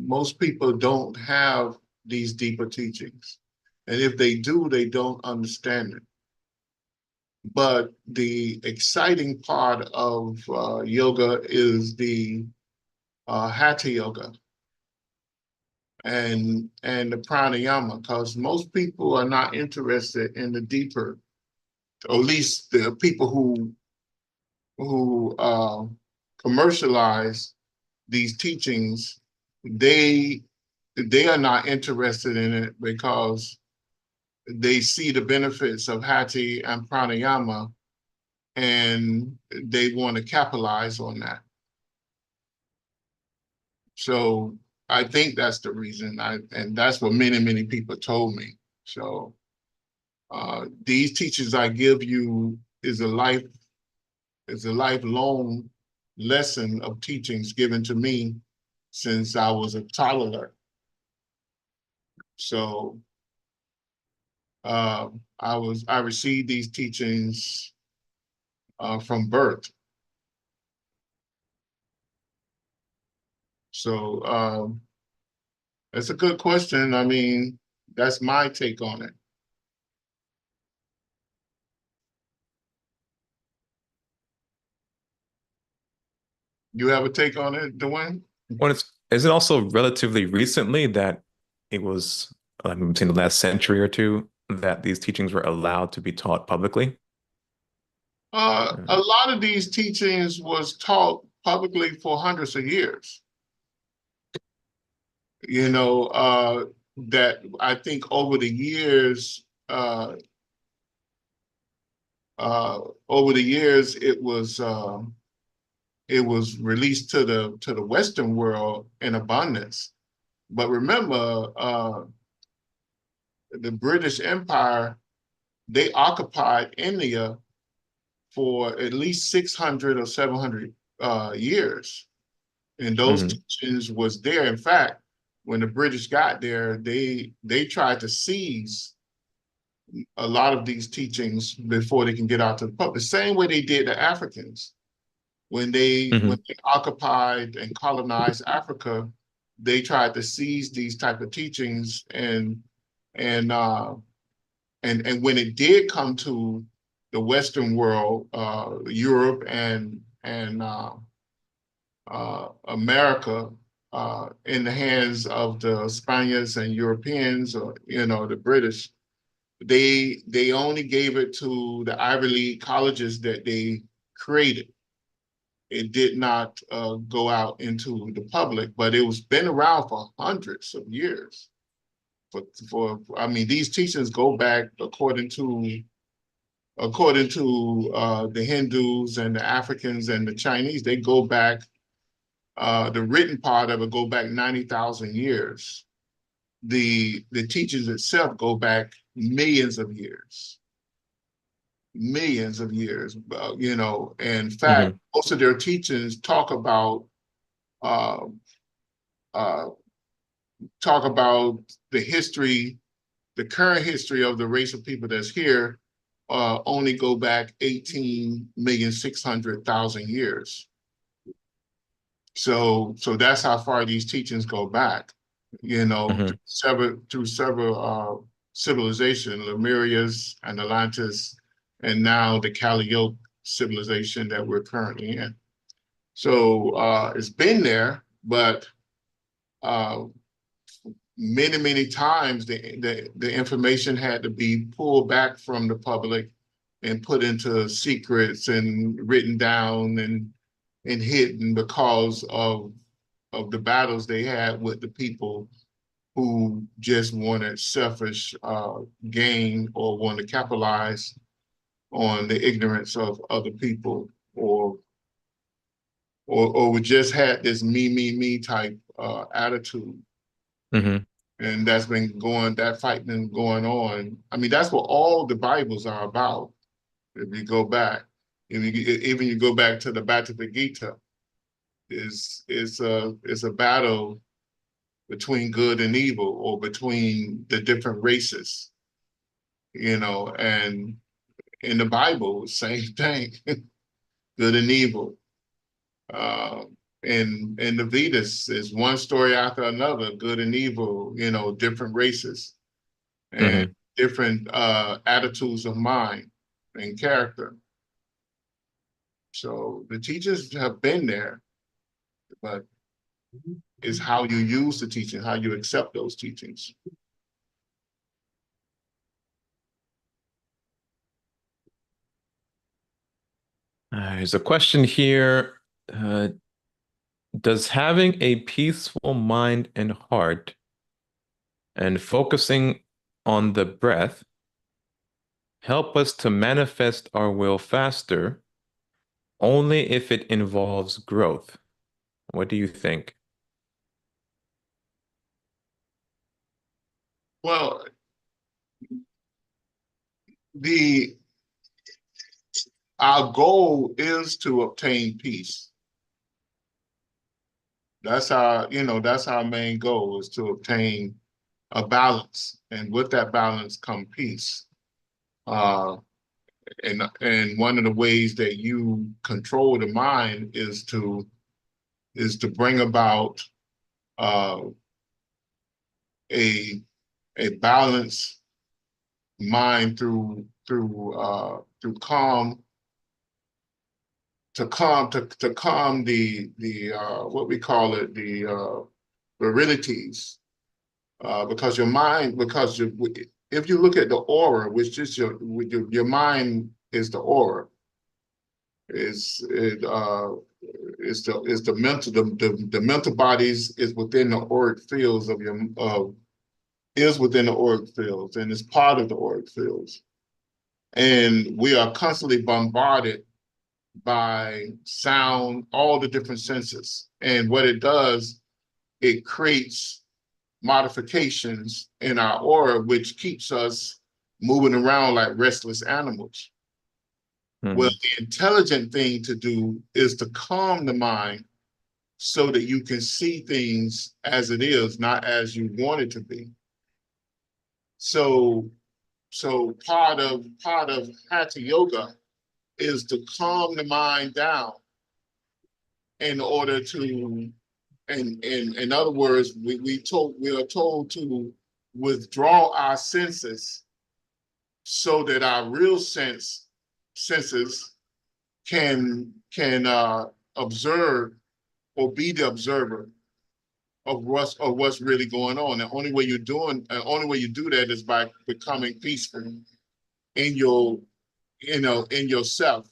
most people don't have these deeper teachings. And if they do, they don't understand it. But the exciting part of yoga is the hatha yoga and the pranayama, because most people are not interested in the deeper, or at least the people who commercialize these teachings, they are not interested in it because they see the benefits of hatha and pranayama and they want to capitalize on that. So I think that's the reason. And that's what many people told me. So these teachings I give you is a lifelong lesson of teachings given to me since I was a toddler. So I received these teachings from birth. So it's a good question. I mean, that's my take on it. You have a take on it, Dwayne? Well, is it also relatively recently that it was, like, within the last century or two, that these teachings were allowed to be taught publicly? A lot of these teachings was taught publicly for hundreds of years. You know, that I think over the years, it was released to the Western world in abundance. But remember, the British Empire, they occupied India for at least 600 or 700 years. And those teachings was there. In fact, when the British got there, they tried to seize a lot of these teachings before they can get out to the public. The same way they did the Africans. When they occupied and colonized Africa, they tried to seize these type of teachings, and when it did come to the Western world, Europe and America, in the hands of the Spaniards and Europeans, or the British, they only gave it to the Ivy League colleges that they created. It did not go out into the public, but it was been around for hundreds of years. I mean, these teachings go back according to the Hindus and the Africans and the Chinese. They go back. The written part of it go back 90,000 years. The teachings itself go back millions of years. Millions of years, in fact, most of their teachings talk about the history, the current history of the race of people that's here, only go back 18,600,000 years. So that's how far these teachings go back, through several civilization, Lemuria's and Atlantis, and now the Kali civilization that we're currently in. So it's been there, but uh, many times the information had to be pulled back from the public and put into secrets and written down and hidden because of the battles they had with the people who just wanted selfish gain or wanted to capitalize on the ignorance of other people, or we just had this me type attitude. Mm-hmm. And that fight been going on. I mean, that's what all the Bibles are about. If you go back, even you go back to the Bhagavad Gita, is a battle between good and evil, or between the different races, and in the Bible, same thing, good and evil. Uh, in the Vedas, is one story after another, good and evil, different races and Mm-hmm. different attitudes of mind and character. So the teachers have been there, but it's how you use the teaching, how you accept those teachings. There's a question here. Does having a peaceful mind and heart and focusing on the breath help us to manifest our will faster only if it involves growth? What do you think? Well, the our goal is to obtain peace. That's our main goal, is to obtain a balance, and with that balance come peace. Uh, and one of the ways that you control the mind is to bring about uh, a a balanced mind through calm, to calm the what we call it, the virilities, because your mind, if you look at the aura, which is your mind is the aura, is it is the mental, the mental bodies is within the auric fields of your is within the auric fields, and is part of the auric fields, and we are constantly bombarded by sound, all the different senses, and what it does, it creates modifications in our aura, which keeps us moving around like restless animals. Well, Mhm. the intelligent thing to do is to calm the mind so that you can see things as it is, not as you want it to be. So, part of hatha yoga is to calm the mind down in order to, in other words, we are told to withdraw our senses so that our real senses can observe, or be the observer of what's really going on. The only way you do that is by becoming peaceful in in yourself,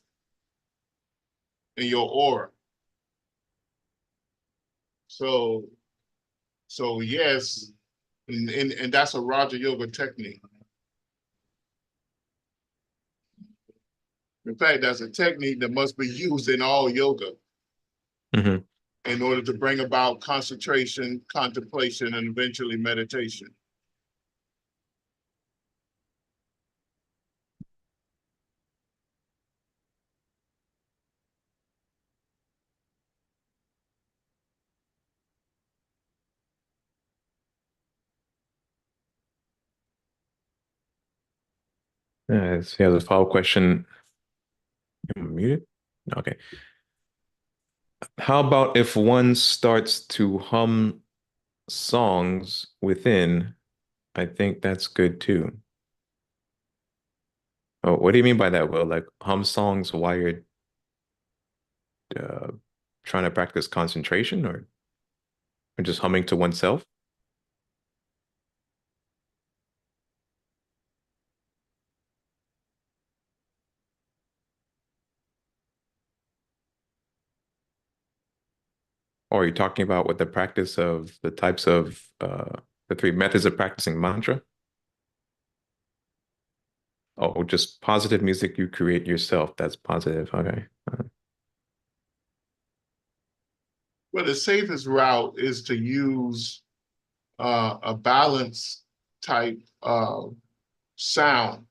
in your aura. So yes, and that's a Raja Yoga technique. In fact, that's a technique that must be used in all yoga Mhm. in order to bring about concentration, contemplation, and eventually meditation. So he has a follow-up question. Am I muted? Okay. How about if one starts to hum songs within? I think that's good too. Oh, what do you mean by that, Will? Like hum songs wired uh, trying to practice concentration or just humming to oneself? Or are you talking about what the practice of the types of the three methods of practicing mantra? Oh, just positive music you create yourself. That's positive. Okay. Well, the safest route is to use a balance type sound,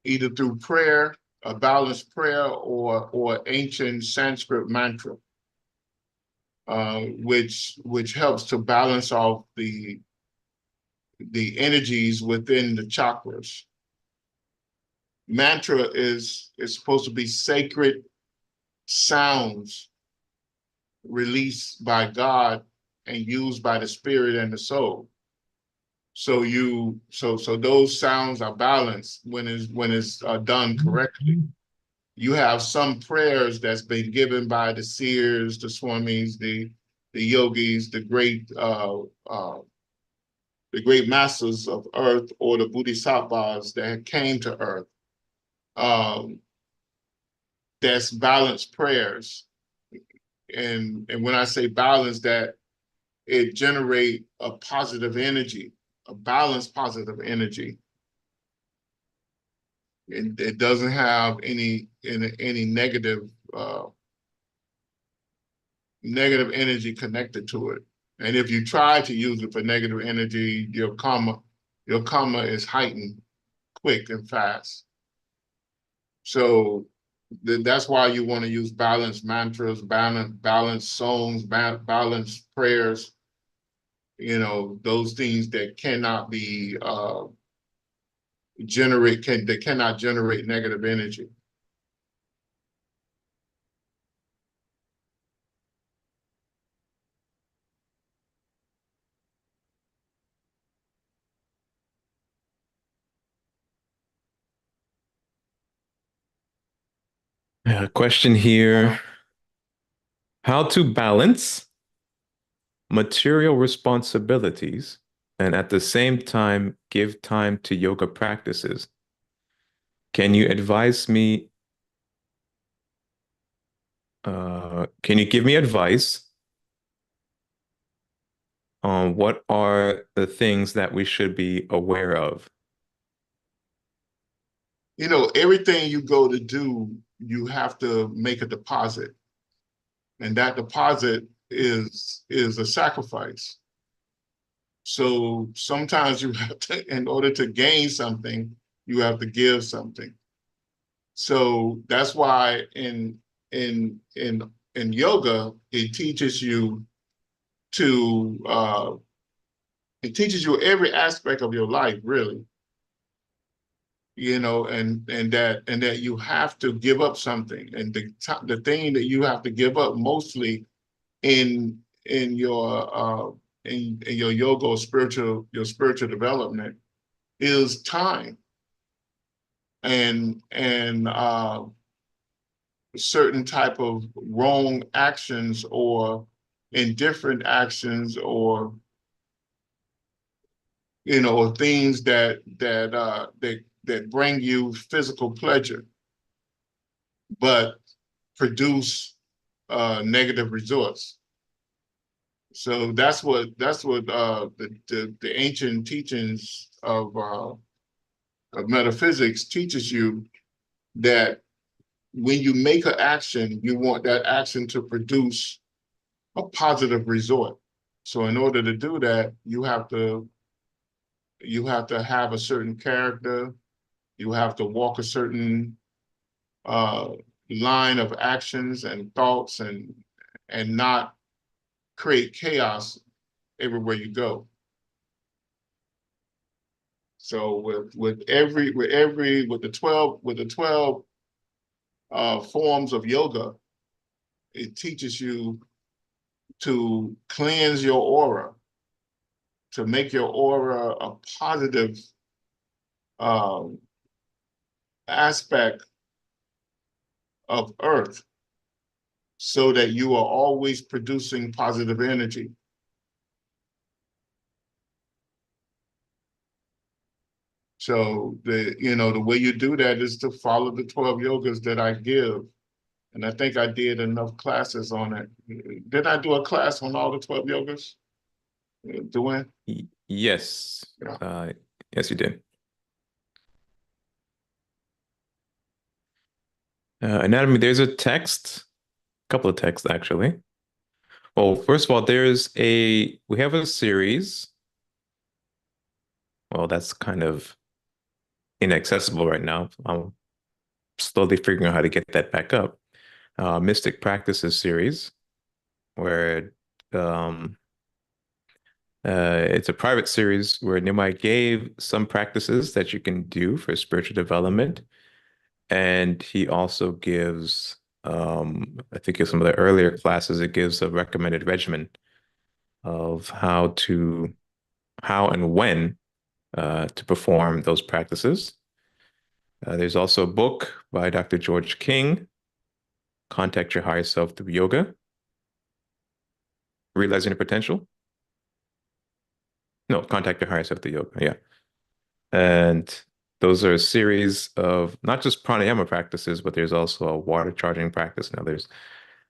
either through prayer, a balanced prayer, or ancient Sanskrit mantra, which helps to balance off the energies within the chakras. Mantra is supposed to be sacred sounds released by God and used by the spirit and the soul. So those sounds are balanced when it's done correctly. You have some prayers that's been given by the seers, the swamis, the yogis, the great masters of earth, or the bodhisattvas that came to earth. Um, that's balanced prayers, and when I say balance, that it generate a positive energy, a balanced positive energy. It doesn't have any negative energy connected to it. And if you try to use it for negative energy, your karma is heightened quick and fast. So that's why you want to use balanced mantras, balanced songs, balanced prayers. Those things that cannot be that cannot generate negative energy. Question here. How to balance material responsibilities and at the same time give time to yoga practices. Can you advise me? Can you give me advice on what are the things that we should be aware of? Everything you go to do, you have to make a deposit, and that deposit is a sacrifice. So sometimes you have to, in order to gain something, you have to give something. So that's why in yoga, to it teaches you every aspect of your life, really. And that you have to give up something, and the thing that you have to give up mostly in in your uh in your yoga or spiritual development is time, and certain type of wrong actions or indifferent actions, or things that bring you physical pleasure but produce negative results. So that's what the ancient teachings of metaphysics teaches you, that when you make an action, you want that action to produce a positive result. So in order to do that, you have to have a certain character. You have to walk a certain uh, line of actions and thoughts, and not create chaos everywhere you go. So with the 12 forms of yoga, it teaches you to cleanse your aura, to make your aura a positive aspect of Earth, so that you are always producing positive energy. So the way you do that is to follow the 12 yogas that I give. And I think I did enough classes on it. Did I do a class on all the 12 yogas? Doing? Yes. Yeah. Yes, you did. Anatomy, there's a text, a couple of texts actually. Well, first of all, we have a series. Well, that's kind of inaccessible right now. I'm slowly figuring out how to get that back up. Mystic Practices series, where um, it's a private series where Nehemiah gave some practices that you can do for spiritual development. And he also gives, I think in some of the earlier classes, it gives a recommended regimen of how and when to perform those practices. There's also a book by Dr. George King, Contact Your Higher Self Through Yoga, Realizing Your Potential. No, Contact Your Higher Self Through Yoga. Yeah. And those are a series of not just pranayama practices, but there's also a water charging practice and others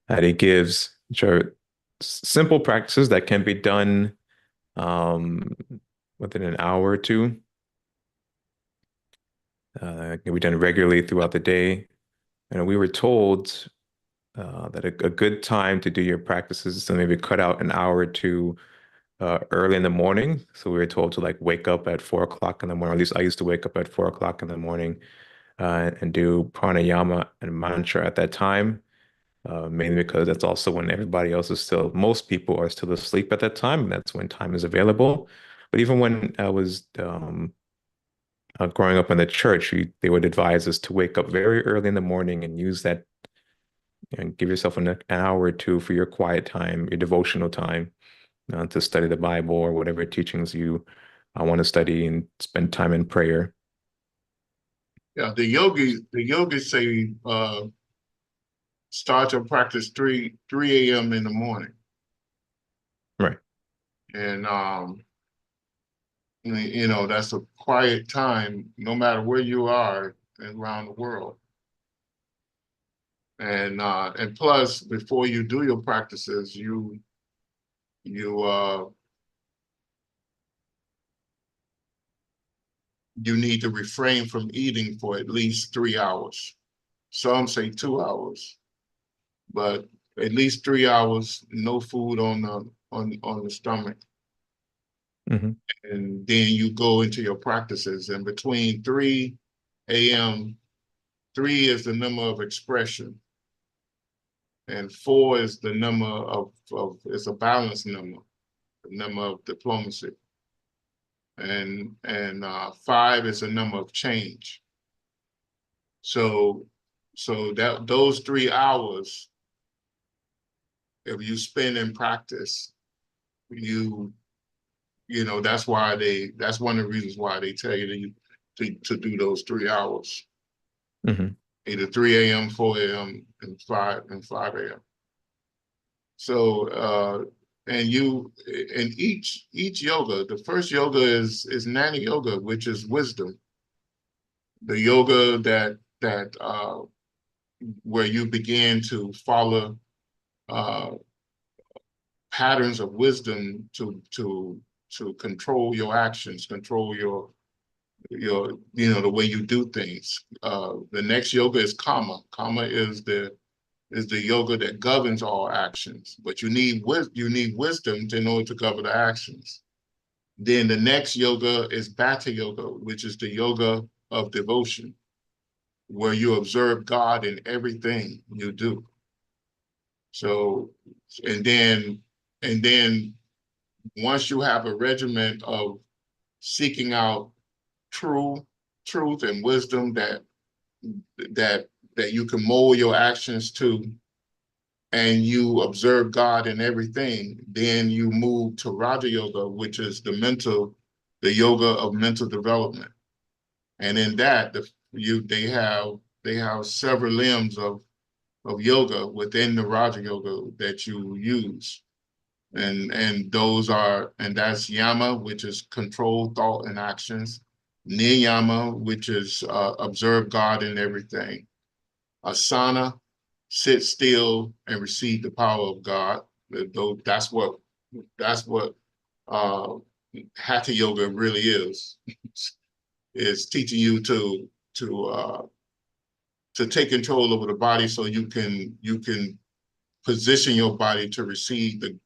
that he gives, which are simple practices that can be done um, within an hour or two. Can be done regularly throughout the day. And we were told that a good time to do your practices is to maybe cut out an hour or two early in the morning. So we were told to like wake up at 4 o'clock in the morning. At least I used to wake up at 4 o'clock in the morning and do pranayama and mantra at that time. Mainly because that's also when most people are still asleep at that time, and that's when time is available. But even when I was growing up in the church, they would advise us to wake up very early in the morning and use that and give yourself an hour or two for your quiet time, your devotional time, to study the Bible or whatever teachings you want to study and spend time in prayer. Yeah, the yogis say start your practice 3 a.m. in the morning. Right. And that's a quiet time no matter where you are around the world. And plus, before you do your practices, you need to refrain from eating for at least 3 hours. Some say 2 hours, but at least 3 hours, no food on the stomach. Hmm. And then you go into your practices. And between 3 a.m., 3 is the number of expression, and 4 is the number of it's a balanced number, the number of diplomacy. And 5 is a number of change. So that those 3 hours, if you spend in practice, that's one of the reasons why they tell you to do those 3 hours. Hmm. Either 3 a.m., 4 a.m., and 5 a.m. So and each yoga, the first yoga is Jnana yoga, which is wisdom. The yoga that where you begin to follow patterns of wisdom to control your actions, control your the way you do things. The next yoga is karma. Karma is the yoga that governs all actions, but you need wisdom in order to govern the actions. Then the next yoga is Bhatha yoga, which is the yoga of devotion, where you observe God in everything you do. So, and then once you have a regimen of seeking out truth and wisdom that you can mold your actions to, and you observe God in everything, then you move to Raja Yoga, which is the yoga of mental development. And in that, they have several limbs of yoga within the Raja Yoga that you use. And that's yama, which is control thought and actions, niyama, which is observe God in everything, asana, sit still and receive the power of God. That's what uh, hatha yoga really is. It's teaching you to take control over the body so you can position your body to receive the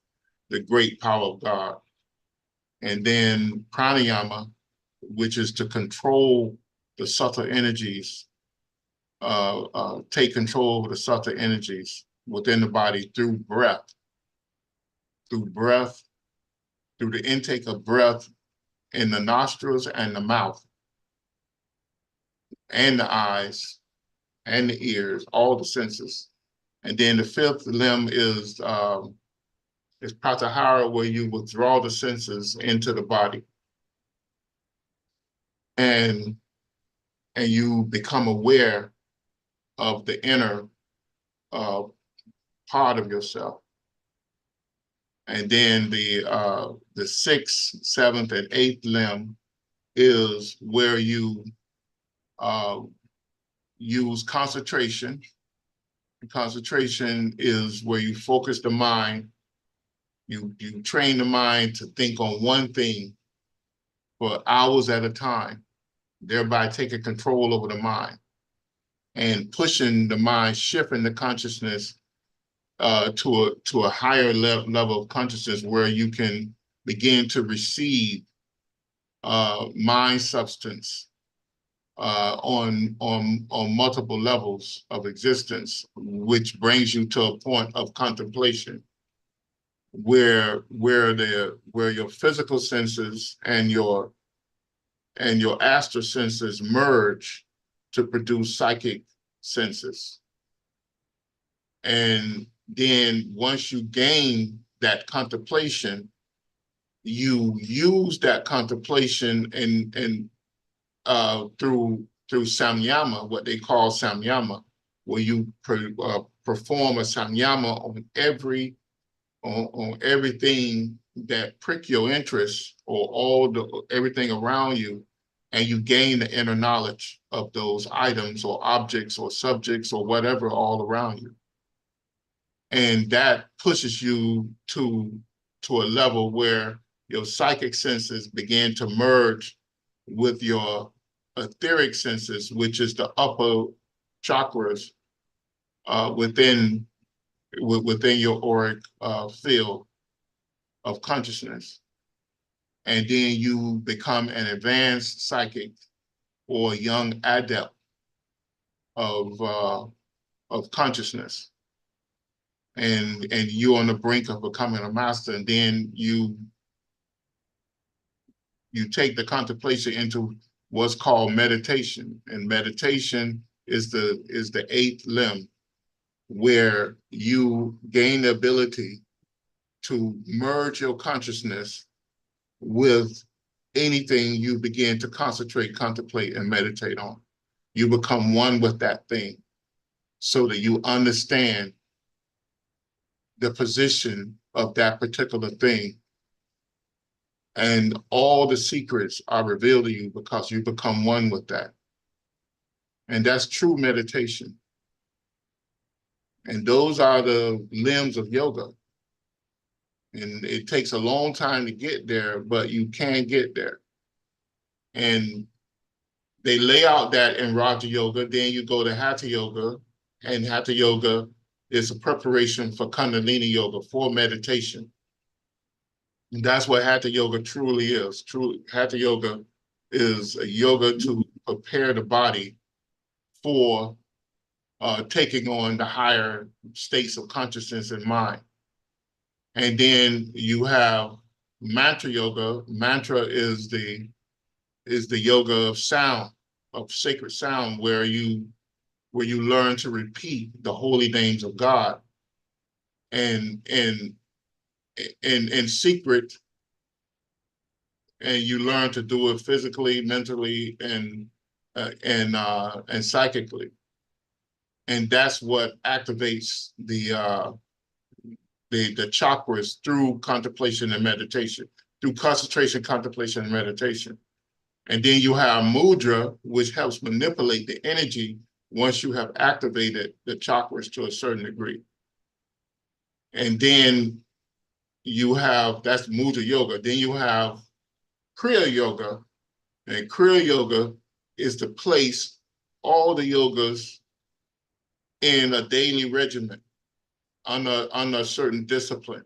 great power of God. And then pranayama, which is to control the subtle energies, take control over the subtle energies within the body through breath, through the intake of breath in the nostrils and the mouth and the eyes and the ears, all the senses. And then the fifth limb is pratyahara, where you withdraw the senses into the body, and you become aware of the inner uh, part of yourself. And then the sixth, seventh, and eighth limb is where you use concentration. Concentration is where you focus the mind. You train the mind to think on one thing for hours at a time, thereby taking control over the mind and pushing the mind, shifting the consciousness to a higher level of consciousness where you can begin to receive mind substance on multiple levels of existence, which brings you to a point of contemplation where your physical senses and your astral senses merge to produce psychic senses. And then once you gain that contemplation, you use that contemplation and through samyama, what they call samyama, where you perform a samyama on everything that prick your interest, or everything around you, and you gain the inner knowledge of those items or objects or subjects or whatever all around you. And that pushes you to a level where your psychic senses begin to merge with your etheric senses, which is the upper chakras within your auric field of consciousness. And then you become an advanced psychic or a young adept of consciousness. And you're on the brink of becoming a master. And then you take the contemplation into what's called meditation. And meditation is the eighth limb, where you gain the ability to merge your consciousness with anything you begin to concentrate, contemplate, and meditate on. You become one with that thing so that you understand the position of that particular thing. And all the secrets are revealed to you because you become one with that. And that's true meditation. And those are the limbs of yoga. And it takes a long time to get there, but you can get there. And they lay out that in Raja Yoga. Then you go to Hatha Yoga, and Hatha Yoga is a preparation for Kundalini Yoga, for meditation. And that's what Hatha Yoga truly is. Hatha Yoga is a yoga to prepare the body for taking on the higher states of consciousness and mind. And then you have Mantra Yoga. Mantra is the yoga of sound, of sacred sound, where you learn to repeat the holy names of God and in secret, and you learn to do it physically, mentally, and psychically. And that's what activates the chakras through contemplation and meditation, through concentration, contemplation, and meditation. And then you have mudra, which helps manipulate the energy once you have activated the chakras to a certain degree. And then you have, that's mudra yoga. Then you have Kriya yoga. And Kriya yoga is to place all the yogas in a daily regimen on a certain discipline.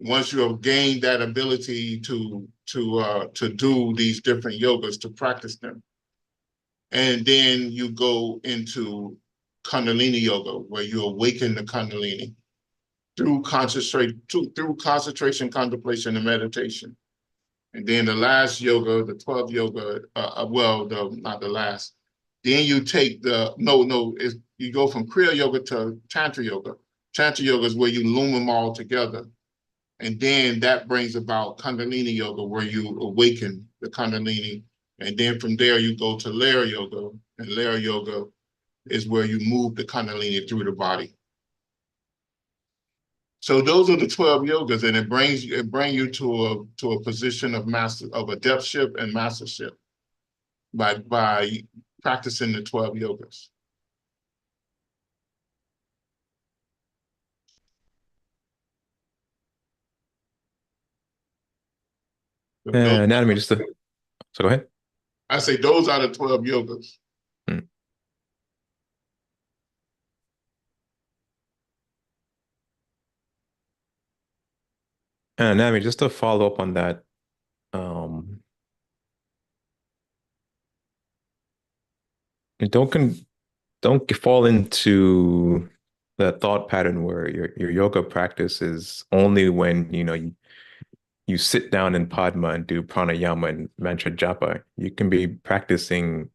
Once you have gained that ability to do these different yogas, to practice them, and then you go into Kundalini yoga, where you awaken the Kundalini through concentration, contemplation, and meditation. And then the last yoga, the 12th yoga, not the last. Then you take you go from Kriya yoga to Tantra yoga. Tantra yoga is where you loom them all together. And then that brings about Kundalini yoga, where you awaken the Kundalini. And then from there, you go to Layer yoga. And Layer yoga is where you move the Kundalini through the body. So those are the 12 yogas, and it brings you to a position of adeptship and mastership by practicing the 12 yogas. Anatomy, so go ahead. I say those are the 12 yogas. Anatomy, just to follow up on that, don't fall into the thought pattern where your yoga practice is only when you sit down in Padma and do pranayama and mantra japa. You can be practicing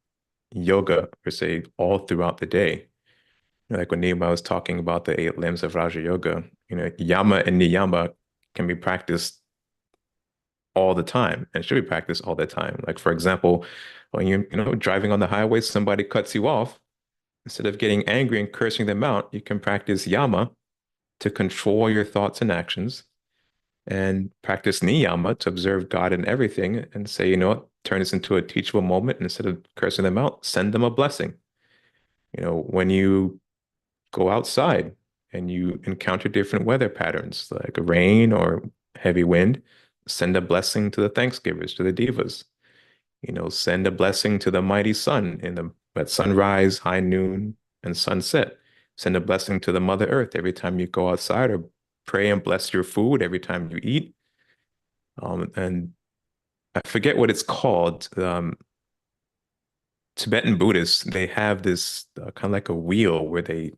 yoga per se all throughout the day. Like when Nehemiah was talking about the 8 limbs of Raja Yoga, yama and niyama can be practiced all the time and should be practiced all the time. Like for example, when you're driving on the highway, somebody cuts you off. Instead of getting angry and cursing them out, you can practice yama to control your thoughts and actions, and practice niyama to observe God in everything and say, what, turn this into a teachable moment. And instead of cursing them out, send them a blessing. When you go outside and you encounter different weather patterns like rain or heavy wind, send a blessing to the Thanksgivers, to the Devas. Send a blessing to the mighty sun at sunrise, high noon, and sunset. Send a blessing to the Mother Earth every time you go outside, or pray and bless your food every time you eat. And I forget what it's called. Tibetan Buddhists, they have this kind of like a wheel where they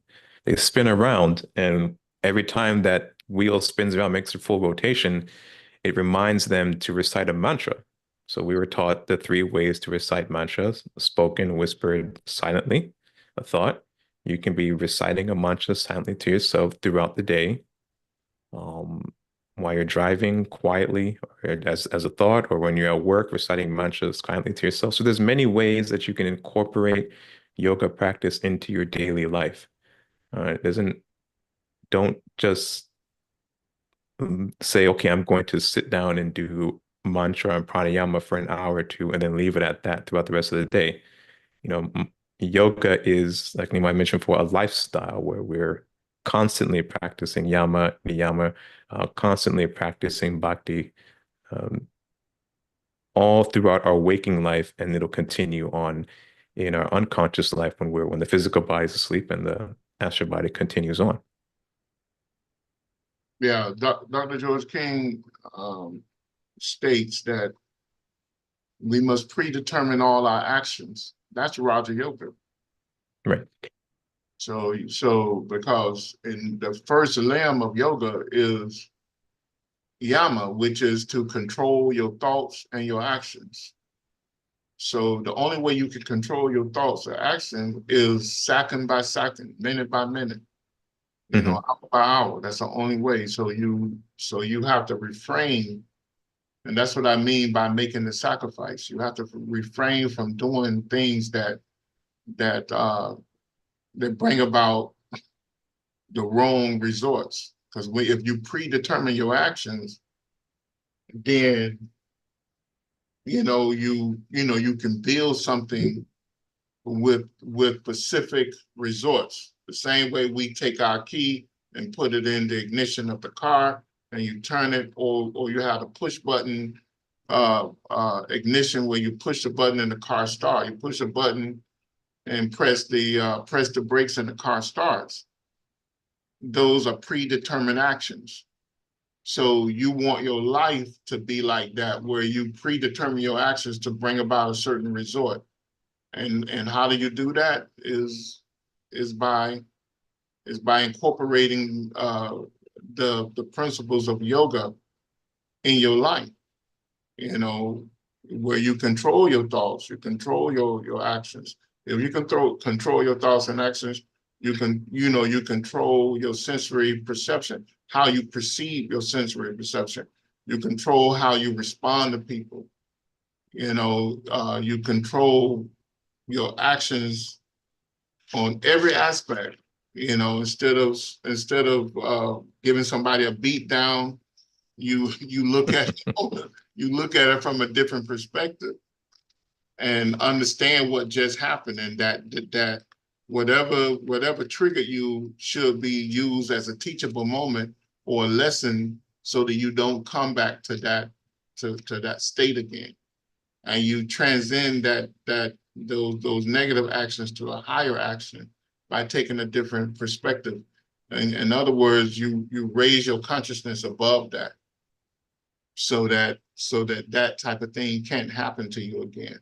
spin around, and every time that wheel spins around, makes a full rotation, it reminds them to recite a mantra. So we were taught the 3 ways to recite mantras: spoken, whispered, silently, a thought. You can be reciting a mantra silently to yourself throughout the day, while you're driving quietly, or as a thought, or when you're at work, reciting mantras quietly to yourself. So there's many ways that you can incorporate yoga practice into your daily life. Don't just say, okay, I'm going to sit down and do mantra and pranayama for an hour or 2 and then leave it at that throughout the rest of the day. Yoga is, like Nehemiah mentioned before, a lifestyle where we're constantly practicing yama, niyama, constantly practicing bhakti, all throughout our waking life, and it'll continue on in our unconscious life when the physical body is asleep and the astral body continues on. Yeah, Dr. George King states that we must predetermine all our actions. That's Raja Yoga. Right. So because in the first limb of yoga is yama, which is to control your thoughts and your actions. So the only way you can control your thoughts or actions is second by second, minute by minute. you know, hour by hour. That's the only way. So you have to refrain. And that's what I mean by making the sacrifice. You have to refrain from doing things that bring about the wrong results. Because if you predetermine your actions, then you can build something with specific results. The same way we take our key and put it in the ignition of the car, and you turn it, or you have a push button ignition where you push the button and the car starts. You push a button and press the brakes and the car starts. Those are predetermined actions. So you want your life to be like that, where you predetermine your actions to bring about a certain result. And how do you do that? Is by incorporating the principles of yoga in your life. You know, where you control your thoughts, you control your actions. If you can control your thoughts and actions, you control your sensory perception, how you perceive your sensory perception. You control how you respond to people. You control your actions on every aspect. Instead of giving somebody a beat down, you look at it from a different perspective and understand what just happened, and that whatever triggered you should be used as a teachable moment or a lesson, so that you don't come back to that state again, and you transcend those negative actions to a higher action by taking a different perspective. In other words, you raise your consciousness above that, so that type of thing can't happen to you again.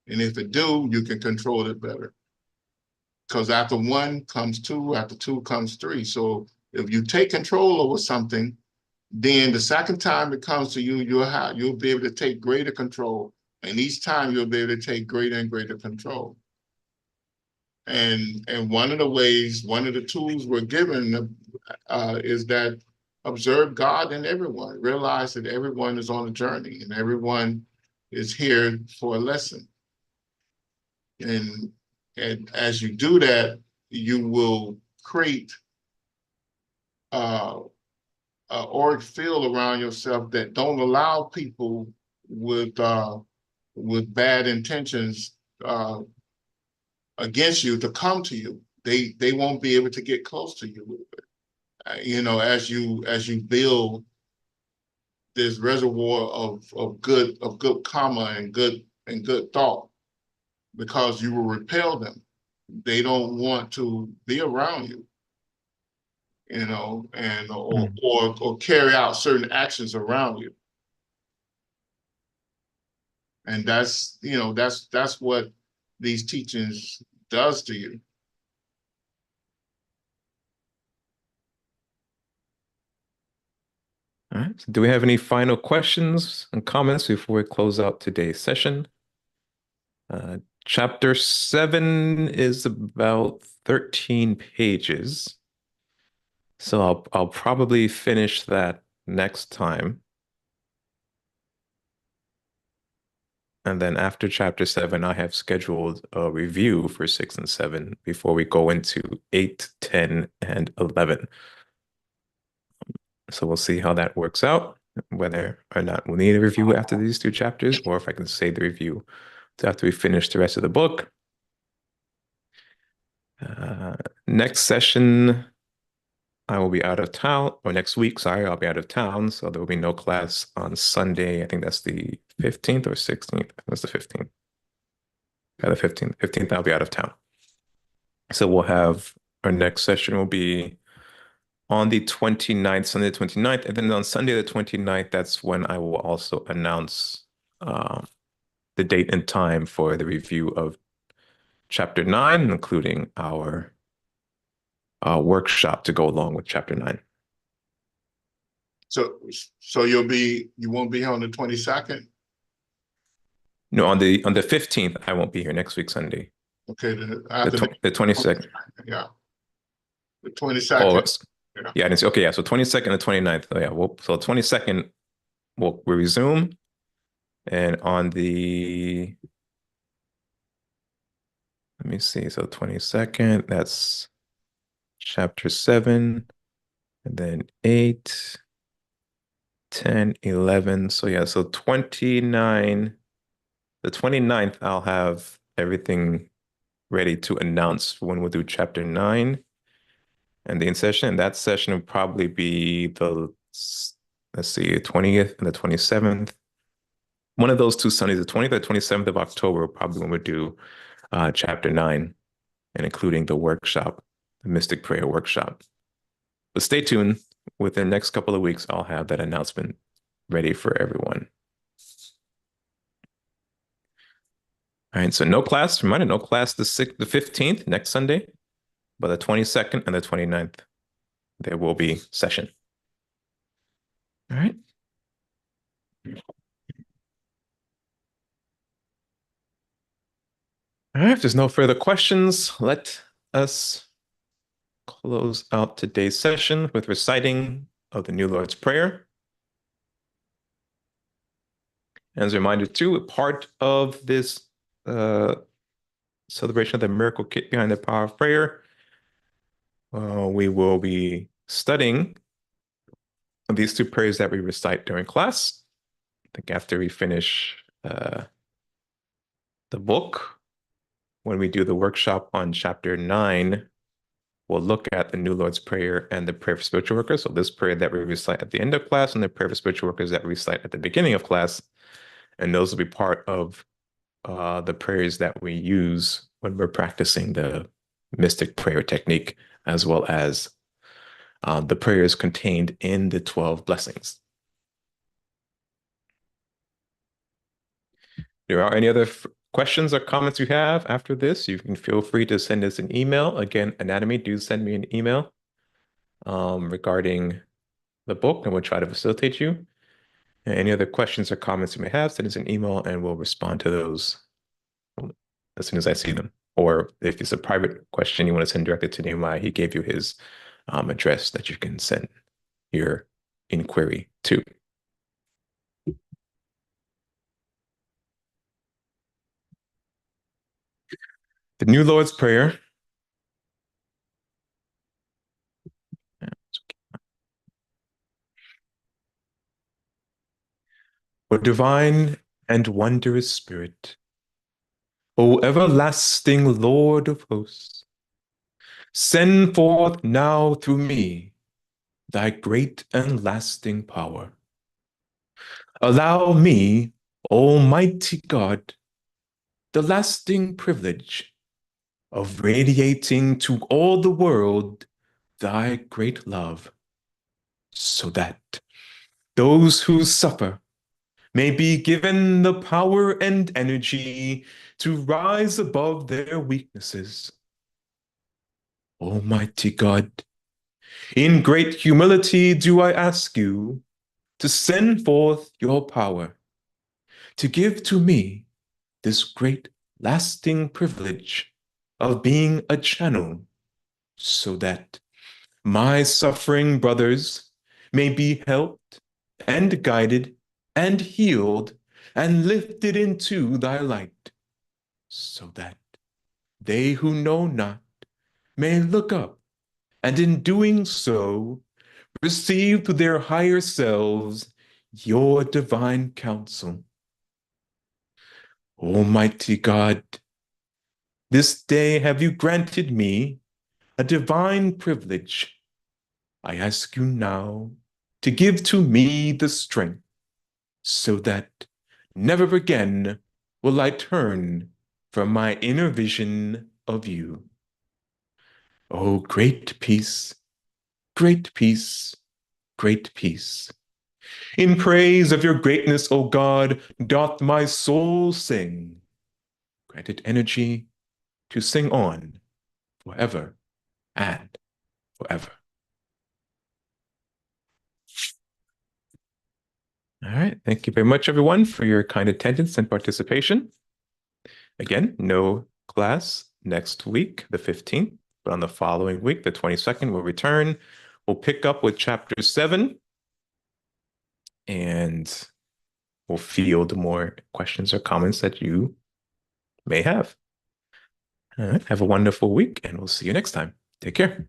And if it do, you can control it better. Because after one comes two, after two comes three. So if you take control over something, then the second time it comes to you, you'll be able to take greater control. And each time you'll be able to take greater and greater control. And one of the tools we're given is that observe God in everyone. Realize that everyone is on a journey and everyone is here for a lesson. And as you do that, you will create an auric field around yourself that don't allow people with bad intentions against you to come to you. They won't be able to get close to you. As you build this reservoir of good karma and good thought, because you will repel them. They don't want to be around you, and or carry out certain actions around you. And that's what these teachings does to you. All right. So do we have any final questions and comments before we close out today's session? Chapter 7 is about 13 pages. So I'll probably finish that next time. And then after chapter 7, I have scheduled a review for 6 and 7 before we go into 8, 10, and 11. So we'll see how that works out, whether or not we'll need a review after these 2 chapters, or if I can save the review to after we finish the rest of the book. Next session, I will be out of town, or next week, sorry, I'll be out of town. So there will be no class on Sunday. I think that's the 15th or 16th. That's the 15th. Yeah, the 15th. 15th, I'll be out of town. So we'll have our next session will be on the 29th, Sunday the 29th. And then on Sunday the 29th, that's when I will also announce the date and time for the review of chapter 9, including our workshop to go along with chapter 9. So you won't be here on the 22nd? No, on the 15th, I won't be here next week, Sunday. Okay, The 22nd. yeah. The 22nd. Oh, Yeah, I didn't see. Okay, yeah. So 22nd and 29th. Oh, yeah. Well, so 22nd, we'll resume. And on the, let me see. So 22nd, that's chapter 7, and then 8, 10, 11. So yeah, so 29, the 29th, I'll have everything ready to announce when we'll do chapter 9 and the in session. And that session will probably be the, let's see, 20th and the 27th. One of those two Sundays, the 20th or 27th of October, probably when we do chapter 9 and including the workshop, the Mystic Prayer workshop. But stay tuned. Within the next couple of weeks, I'll have that announcement ready for everyone. All right, so no class, reminder, no class the 15th, next Sunday, but the 22nd and the 29th, there will be session. All right. All right, if there's no further questions, let us close out today's session with reciting of the New Lord's Prayer. As a reminder, too, part of this celebration of the miracle kit behind the power of prayer, we will be studying these two prayers that we recite during class. I think after we finish the book, when we do the workshop on chapter 9, we'll look at the New Lord's Prayer and the prayer for spiritual workers. So this prayer that we recite at the end of class and the prayer for spiritual workers that we recite at the beginning of class. And those will be part of the prayers that we use when we're practicing the mystic prayer technique, as well as the prayers contained in the 12 blessings. There are any other questions or comments you have after this, you can feel free to send us an email. Again, Anatomy, do send me an email regarding the book, and we'll try to facilitate you. And any other questions or comments you may have, send us an email and we'll respond to those as soon as I see them. Or if it's a private question you want to send directly to Nehemiah, he gave you his address that you can send your inquiry to. The New Lord's Prayer. O divine and wondrous Spirit, O everlasting Lord of hosts, send forth now through me thy great and lasting power. Allow me, Almighty God, the lasting privilege of radiating to all the world thy great love, so that those who suffer may be given the power and energy to rise above their weaknesses. Almighty God, in great humility do I ask you to send forth your power, to give to me this great lasting privilege of being a channel, so that my suffering brothers may be helped and guided and healed and lifted into thy light, so that they who know not may look up, and in doing so, receive to their higher selves your divine counsel. Almighty God, this day have you granted me a divine privilege. I ask you now to give to me the strength, so that never again will I turn from my inner vision of you. Oh, great peace, great peace, great peace. In praise of your greatness, O God, doth my soul sing. Grant it energy to sing on forever and forever. All right. Thank you very much, everyone, for your kind attendance and participation. Again, no class next week, the 15th, but on the following week, the 22nd, we'll return we'll pick up with chapter 7 and we'll field more questions or comments that you may have. All right. Have a wonderful week, and we'll see you next time. Take care.